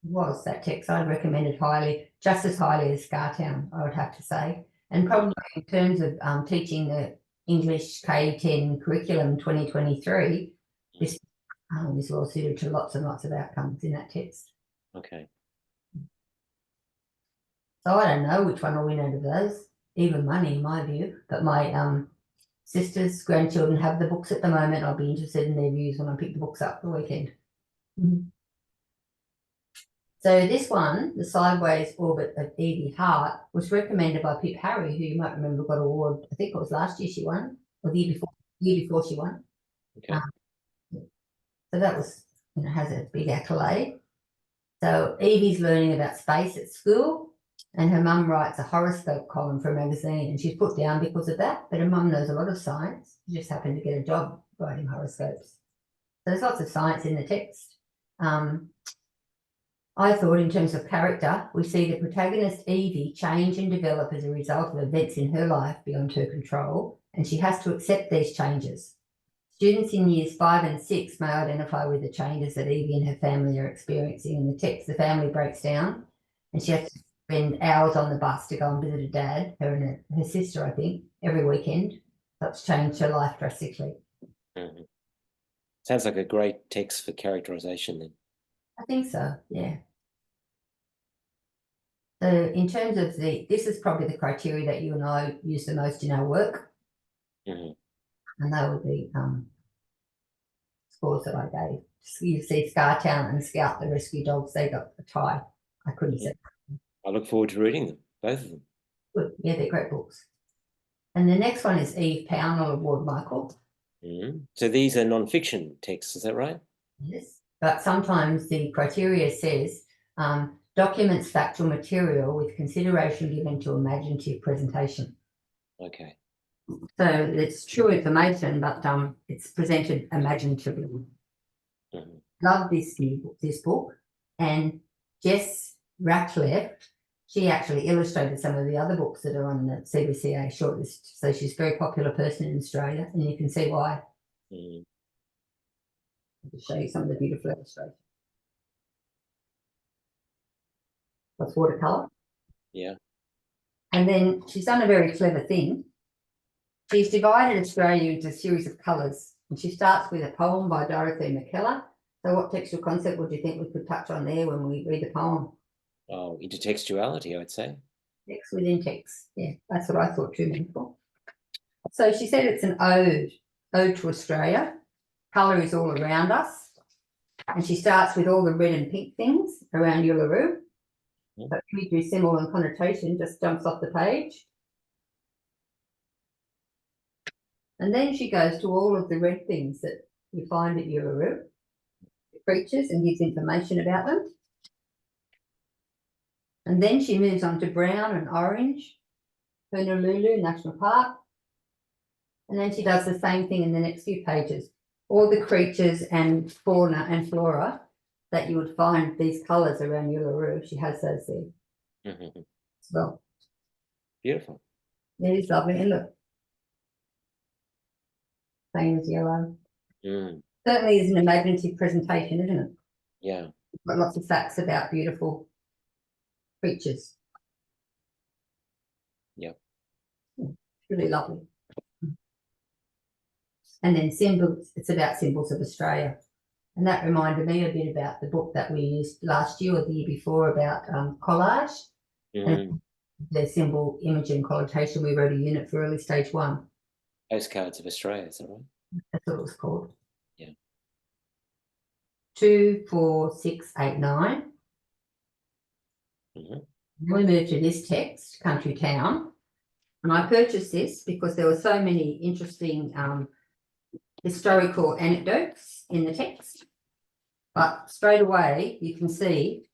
It was, that text. I'd recommend it highly, just as highly as Scartown, I would have to say. And probably in terms of teaching the English K-10 curriculum 2023, this is well suited to lots and lots of outcomes in that text. Okay. So I don't know which one will win out of those, even money in my view, but my sisters' grandchildren have the books at the moment. I'll be interested in their views when I pick the books up the weekend. So this one, The Sideways Orbit of Evie Hart, was recommended by Pip Harry, who you might remember got an award. I think it was last year she won, or the year before she won. Okay. So that was, has a big accolade. So Evie's learning about space at school, and her mum writes a horoscope column for a magazine, and she's put down because of that. But her mum knows a lot of science. She just happened to get a job writing horoscopes. So there's lots of science in the text. I thought in terms of character, we see the protagonist Evie change and develop as a result of events in her life beyond her control, and she has to accept these changes. Students in years 5 and 6 may identify with the changes that Evie and her family are experiencing. In the text, the family breaks down and she has to spend hours on the bus to go and visit her dad, her and her sister, I think, every weekend. That's changed her life drastically. Sounds like a great text for characterization then. I think so, yeah. So in terms of this is probably the criteria that you and I use the most in our work, Hmm. and they were the scores that I gave. You see Scartown and Scout, the rescue dogs, they got a tie. I couldn't say. I look forward to reading them, both of them. Good. Yeah, they're great books. And the next one is Eve Pownell Award, Michael. So these are non-fiction texts, is that right? Yes. But sometimes the criteria says documents factual material with consideration given to imaginative presentation. Okay. So it's true information, but it's presented imaginatively. Mhm. Love this book. And Jess Ratcliffe, she actually illustrated some of the other books that are on the CBCA shortlist. So she's a very popular person in Australia, and you can see why. Mm. I'll show you some of the beautiful illustrations. That's watercolour. Yeah. And then she's done a very clever thing. She's divided Australia into a series of colours, and she starts with a poem by Dorothy McKellar. So what textual concept would you think we could touch on there when we read the poem? Oh, intertextuality, I'd say. Text within text. Yeah, that's what I thought too, Michael. So she said it's an ode to Australia. Colour is all around us. And she starts with all the red and pink things around Uluru. Mm. But imagery, symbol and connotation just jumps off the page. And then she goes to all of the red things that you find at Uluru, the creatures, and gives information about them. And then she moves on to brown and orange, Honolulu National Park. And then she does the same thing in the next few pages. All the creatures and fauna and flora that you would find these colours around Uluru, she has those there Mhm. as well. Beautiful. It is lovely. And look, same as yellow. Mm. Certainly is an imaginative presentation, isn't it? Yeah. Got lots of facts about beautiful creatures. Yeah. Really lovely. And then symbols, it's about symbols of Australia. And that reminded me a bit about the book that we used last year or the year before about collage. Mm. And the symbol, image and connotation, we wrote a unit for early stage 1. Postcards of Australia, is that right? That's what it was called. Yeah. 2, 4, 6, 8, 9. Mm-hmm. We moved to this text, Country Town. And I purchased this because there were so many interesting historical anecdotes in the text. But straight away, you can see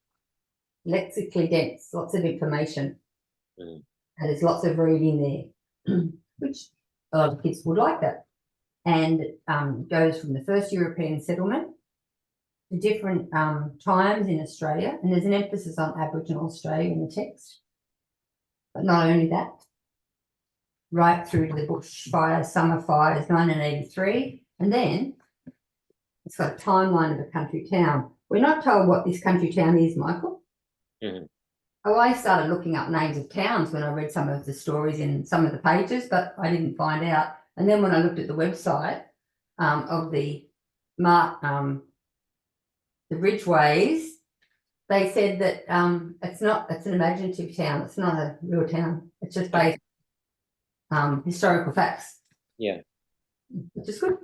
lexically dense, lots of information. Mm. And there's lots of reading there, which a lot of kids would like that. And goes from the first European settlement to different times in Australia. And there's an emphasis on Aboriginal Australia in the text. But not only that, right through to the bushfires, summer fires, 1983. And then it's got a timeline of a country town. We're not told what this country town is, Michael. Mm-hmm. Oh, I started looking up names of towns when I read some of the stories in some of the pages, but I didn't find out. And then when I looked at the website of the Ridgeways, they said that it's an imaginative town. It's not a real town. It's just based historical facts. Yeah. Which is good.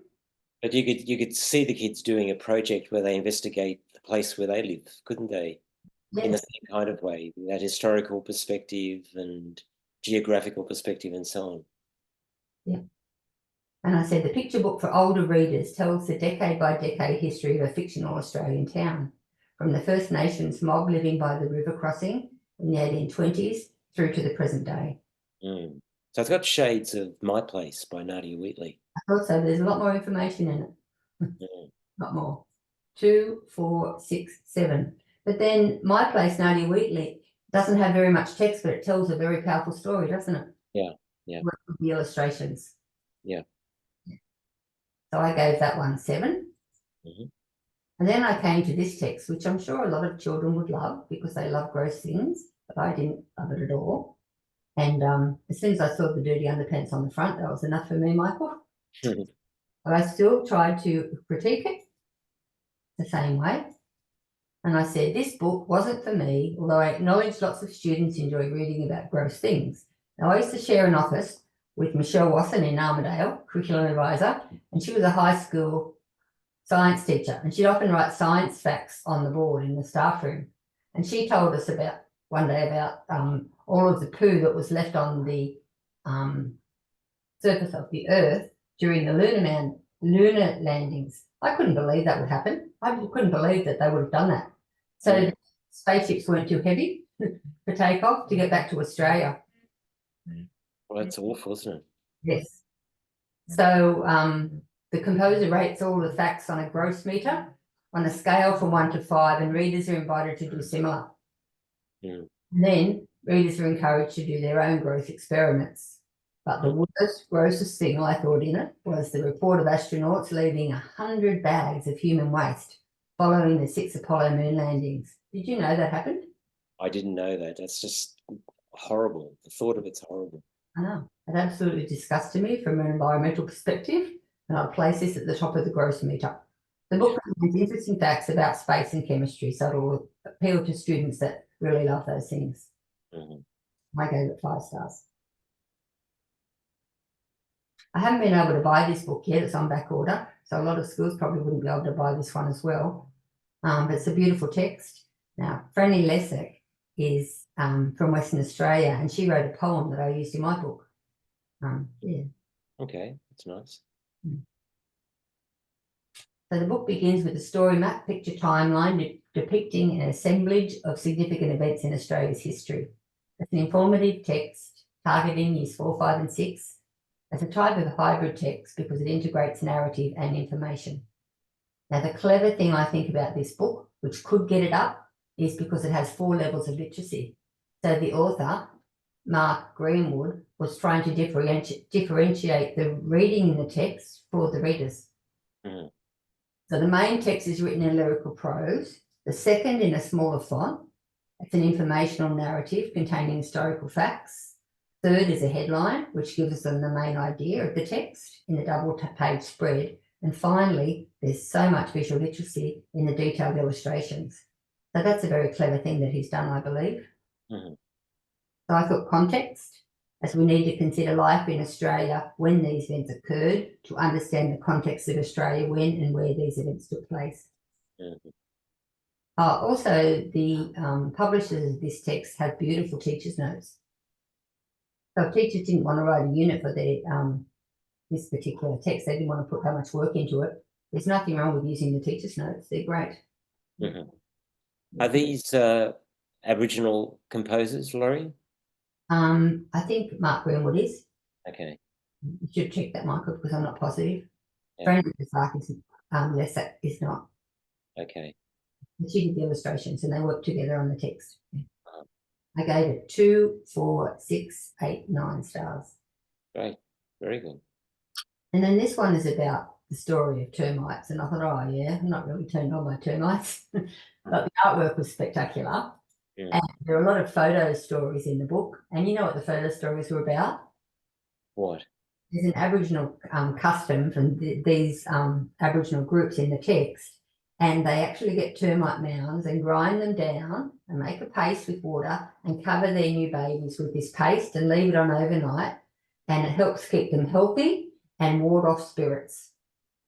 But you could see the kids doing a project where they investigate the place where they live, couldn't they? Yes. In the same kind of way, that historical perspective and geographical perspective and so on. Yeah. And I said the picture book for older readers tells the decade by decade history of a fictional Australian town, from the First Nations mob living by the river crossing in the 1820s through to the present day. Mm. So it's got shades of My Place by Nadia Wheatley. I thought so. There's a lot more information in it. Mm. A lot more. 2, 4, 6, 7. But then My Place, Nadia Wheatley, doesn't have very much text, but it tells a very powerful story, doesn't it? Yeah, yeah. With the illustrations. Yeah. So I gave that one 7. Mm-hmm. And then I came to this text, which I'm sure a lot of children would love because they love gross things, but I didn't love it at all. And as soon as I saw the dirty underpants on the front, that was enough for me, Michael. Mm-hmm. But I still tried to critique it the same way. And I said, this book wasn't for me, although I acknowledge lots of students enjoy reading about gross things. Now, I used to share an office with Michelle Wasson in Armidale, curriculum advisor, and she was a high school science teacher, and she'd often write science facts on the board in the staff room. And she told us about one day about all of the poo that was left on the surface of the Earth during the lunar landings. I couldn't believe that would happen. I couldn't believe that they would have done that. So spaceships weren't too heavy for takeoff to get back to Australia. Well, that's awful, isn't it? Yes. So the composer rates all the facts on a gross meter on a scale from 1 to 5, and readers are invited to do similar. And then readers are encouraged to do their own gross experiments. But the worst, grossest thing I thought in it was the report of astronauts leaving 100 bags of human waste following the 6 Apollo moon landings. Did you know that happened? I didn't know that. That's just horrible. The thought of it's horrible. I know. It absolutely disgusted me from an environmental perspective, and I'll place this at the top of the gross meter. The book contains interesting facts about space and chemistry, so it'll appeal to students that really love those things. I gave it 5 stars. I haven't been able to buy this book yet. It's on back order, so a lot of schools probably wouldn't be able to buy this one as well. But it's a beautiful text. Now, Franny Lessig is from Western Australia, and she wrote a poem that I used in my book. Yeah. Okay, that's nice. So the book begins with a story map picture timeline depicting an assemblage of significant events in Australia's history. It's an informative text targeting years 4, 5 and 6. It's a type of hybrid text because it integrates narrative and information. Now, the clever thing I think about this book, which could get it up, is because it has 4 levels of literacy. So the author, Mark Greenwood, was trying to differentiate the reading in the text for the readers. So the main text is written in lyrical prose, the second in a smaller font. It's an informational narrative containing historical facts. Third is a headline, which gives them the main idea of the text in a double-page spread. And finally, there's so much visual literacy in the detailed illustrations. So that's a very clever thing that he's done, I believe. So I thought context, as we need to consider life in Australia when these events occurred to understand the context of Australia when and where these events took place. Also, the publishers of this text have beautiful teacher's notes. So if teachers didn't want to write a unit for their this particular text, they didn't want to put that much work into it. There's nothing wrong with using the teacher's notes. They're great. Are these Aboriginal composers, Lorri? I think Mark Greenwood is. Okay. You should check that, Michael, because I'm not positive. Yeah. Brandon Lesser is not. Okay. She did the illustrations and they worked together on the text. I gave it 2, 4, 6, 8, 9 stars. Great. Very good. And then this one is about the story of termites. And I thought, oh, yeah, I'm not really turned on by termites. But the artwork was spectacular. And there are a lot of photo stories in the book. And you know what the photo stories were about? What? There's an Aboriginal custom from these Aboriginal groups in the text. And they actually get termite mounds and grind them down and make a paste with water and cover their new babies with this paste and leave it on overnight. And it helps keep them healthy and ward off spirits,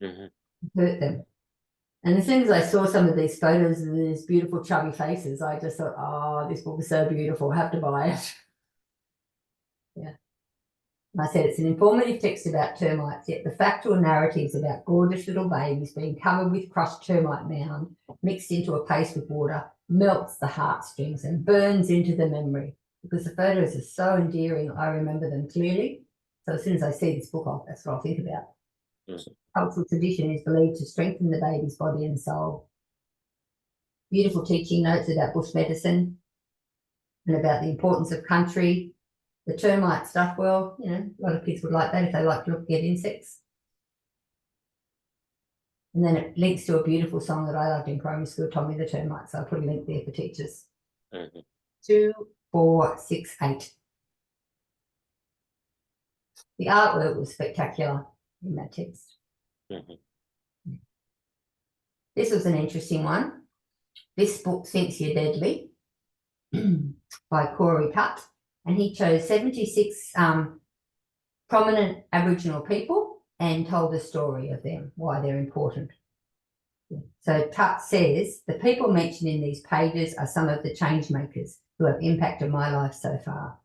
hurt them. And as soon as I saw some of these photos of these beautiful chubby faces, I just thought, oh, this book is so beautiful, I have to buy it. Yeah. And I said it's an informative text about termites, yet the factual narratives about gorgeous little babies being covered with crushed termite mound mixed into a paste with water melts the heartstrings and burns into the memory because the photos are so endearing. I remember them clearly. So as soon as I see this book, that's what I'll think about. Cultural tradition is believed to strengthen the baby's body and soul. Beautiful teaching notes about bush medicine and about the importance of country. The termite stuff, well, you know, a lot of kids would like that if they like to look at insects. And then it links to a beautiful song that I loved in primary school, Tommy the Termite. So I put a link there for teachers. 2, 4, 6, 8. The artwork was spectacular in that text. This was an interesting one. This book, Thinks You're Deadly, by Corey Tutt, and he chose 76 prominent Aboriginal people and told the story of them, why they're important. So Tutt says, the people mentioned in these pages are some of the change makers who have impacted my life so far.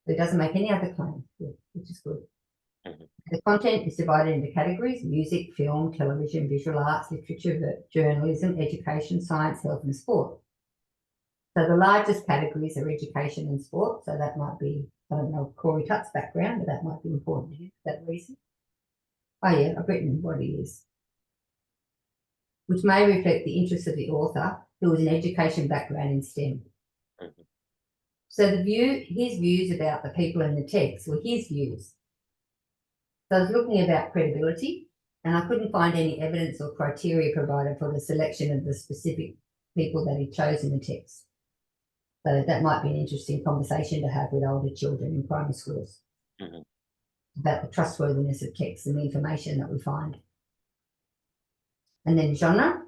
It doesn't make any other claim, which is good. Mhm. The content is divided into categories: music, film, television, visual arts, literature, journalism, education, science, health and sport. So the largest categories are education and sport. So that might be, I don't know Corey Tutt's background, but that might be important to him for that reason. Oh yeah, I've written what he is, which may reflect the interest of the author, who has an education background in STEM. Mhm. So his views about the people in the text were his views. So I was looking about credibility, and I couldn't find any evidence or criteria provided for the selection of the specific people that he chose in the text. So that might be an interesting conversation to have with older children in primary schools Mhm. about the trustworthiness of text and the information that we find. And then genre.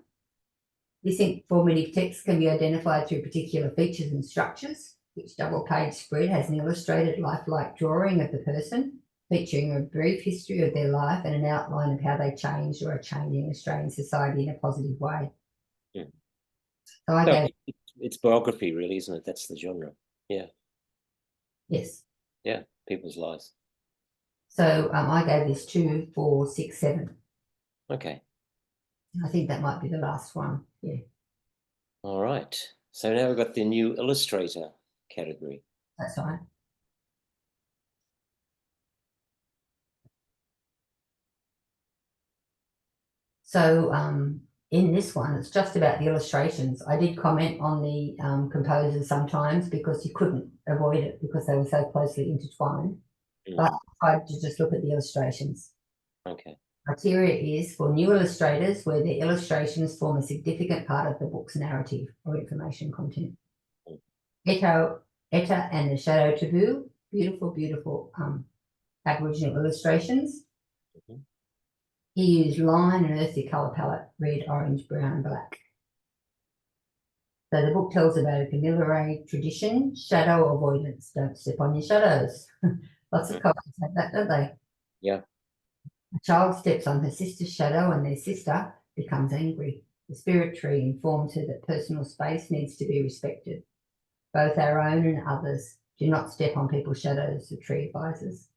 This informative text can be identified through particular features and structures. Each double-page spread has an illustrated lifelike drawing of the person, featuring a brief history of their life and an outline of how they changed or are changing Australian society in a positive way. Yeah. So I So gave, it's biography, really, isn't it? That's the genre. Yeah, yes. yeah, people's lives. So I gave this 2, 4, 6, 7. Okay, I think that might be the last one. Yeah, all right. So now we've got the new illustrator category. that's right. So in this one, it's just about the illustrations. I did comment on the composers sometimes because you couldn't avoid it because they were so closely intertwined. Mm. But I tried to just look at the illustrations. Okay. Criteria is for new illustrators where the illustrations form a significant part of the book's narrative or information content. Mm. Etta and the Shadow Taboo, beautiful, beautiful Aboriginal illustrations. Mhm. He used line and earthy colour palette, red, orange, brown, black. So the book tells about a Camilla tradition, shadow avoidance. Don't step on your shadows. Lots of colours have that, don't they? Yeah. A child steps on her sister's shadow and their sister becomes angry. The spirit tree informs her that personal space needs to be respected, both our own and others. Do not step on people's shadows, the tree advises.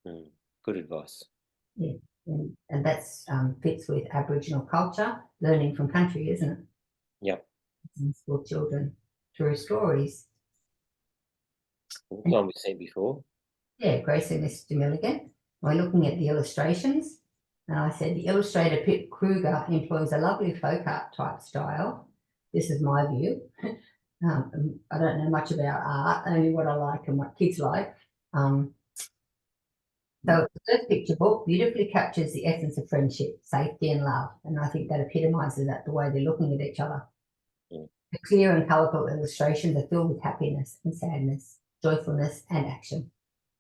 Mm. Good advice. Yeah, and that's fits with Aboriginal culture, learning from country, isn't it? Yep. For children through stories. What one we've seen before. Yeah, Grace and Mr. Milligan. We're looking at the illustrations, and I said the illustrator Pip Kruger employs a lovely folk art type style. This is my view. I don't know much about art, only what I like and what kids like. So the first picture book beautifully captures the essence of friendship, safety and love, and I think that epitomises that the way they're looking at each other. Mm. The clear and colourful illustrations are filled with happiness and sadness, joyfulness and action.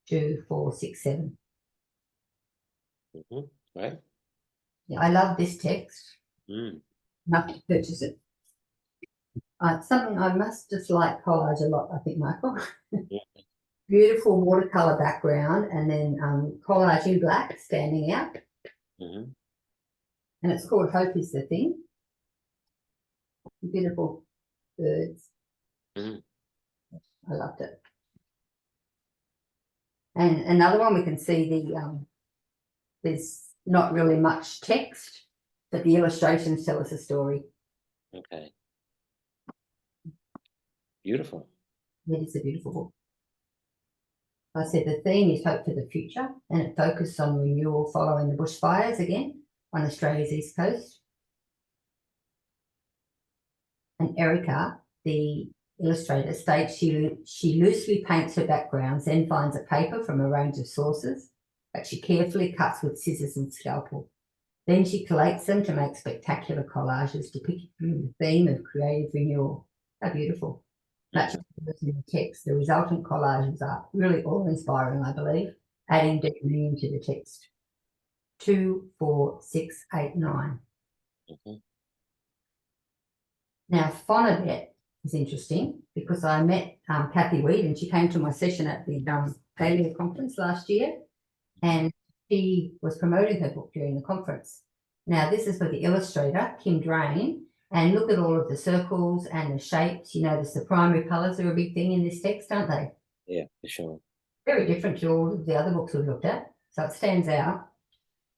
2, 4, 6, 7. Mhm. Right. Yeah, I love this text. Mm. Enough to purchase it. Something I must just like collage a lot, I think, Michael. Yeah. Beautiful watercolour background and then collage in black standing out. Mhm. And it's called Hope is the Thing. Beautiful birds. Mm. I loved it. And another one we can see there's not really much text, but the illustrations tell us a story. Okay. Beautiful. It is a beautiful book. I said the theme is hope for the future, and it focuses on renewal following the bushfires again on Australia's east coast. And Erica, the illustrator, states she loosely paints her backgrounds, then finds a paper from a range of sources, but she carefully cuts with scissors and scalpel. Then she collates them to make spectacular collages depicting the theme of creative renewal. How beautiful. Much Mhm. in the text, the resultant collages are really awe-inspiring, I believe, adding deep meaning to the text. 2, 4, 6, 8, 9. Mhm. Now, Fonabet is interesting because I met Kathy Weed and she came to my session at the Paleo conference last year, and she was promoting her book during the conference. Now, this is for the illustrator, Kim Drain, and look at all of the circles and the shapes. You notice the primary colours are a big thing in this text, aren't they? Yeah, for sure. Very different to all of the other books we've looked at, so it stands out.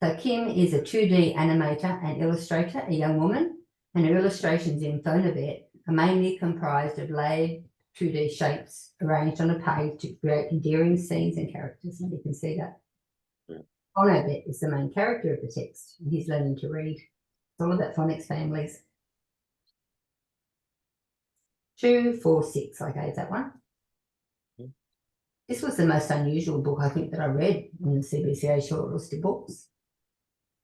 So Kim is a 2D animator and illustrator, a young woman, and her illustrations in Fonabet are mainly comprised of layered 2D shapes arranged on a page to create endearing scenes and characters, and you can see that. Fonabet is the main character of the text, and he's learning to read. It's all about phonics families. 2, 4, 6, I gave that one. This was the most unusual book, I think, that I read in the CBCA shortlisted books.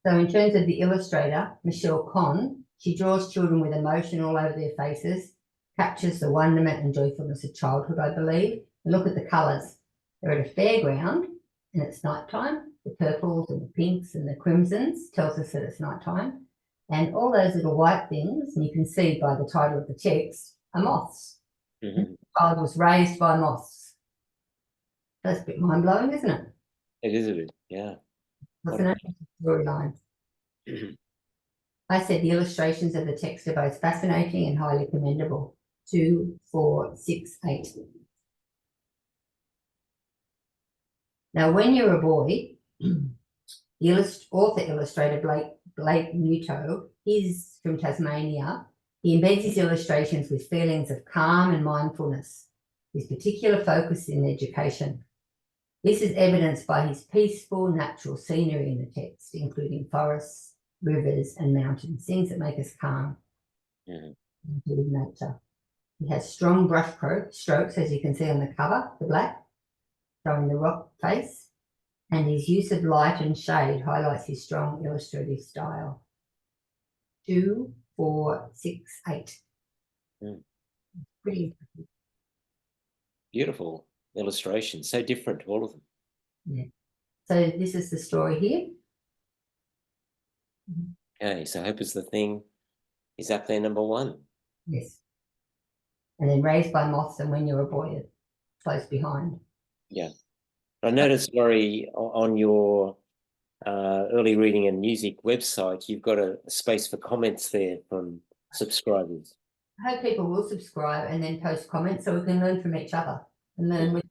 So in terms of the illustrator, Michelle Conn, she draws children with emotion all over their faces, captures the wonderment and joyfulness of childhood, I believe. And look at the colours. They're at a fairground and it's nighttime. The purples and the pinks and the crimsons tells us that it's nighttime. And all those little white things, and you can see by the title of the text, are moths. The child was raised by moths. That's a bit mind-blowing, isn't it? It is a bit, yeah. That's an interesting storyline. I said the illustrations of the text are both fascinating and highly commendable. 2, 4, 6, 8. Now, when you're a boy, the author-illustrator Blake Newto is from Tasmania. He embeds his illustrations with feelings of calm and mindfulness. His particular focus in education. This is evidenced by his peaceful, natural scenery in the text, including forests, rivers, and mountains, things that make us calm. Including nature. He has strong brush strokes, as you can see on the cover, the black, showing the rock face, and his use of light and shade highlights his strong illustrative style. 2, 4, 6, 8. Pretty beautiful illustrations, so different, all of them. Yeah. So this is the story here. Okay, so Hope is the Thing is up there, number 1. Yes. And then Raised by Moths and When You're a Boy, close behind. Yeah. I noticed, Lorri, on your early reading and music website, you've got a space for comments there from subscribers. I hope people will subscribe and then post comments so we can learn from each other and learn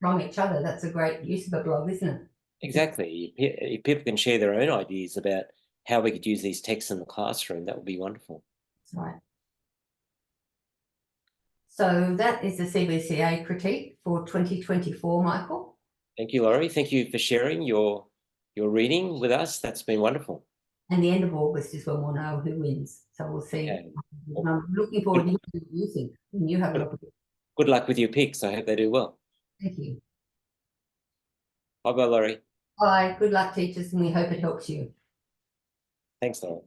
from each other. That's a great use of a blog, isn't it? Exactly. If people can share their own ideas about how we could use these texts in the classroom, that would be wonderful. That's right. So that is the CBCA critique for 2024, Michael. Thank you, Lorri. Thank you for sharing your reading with us. That's been wonderful. And the end of August is when we'll know who wins. So we'll see. Okay. I'm looking forward to hearing what you think when you have a look at it. Good luck with your picks. I hope they do well. Thank you. Bye-bye, Lorri. Bye. Good luck, teachers, and we hope it helps you. Thanks, Lorri.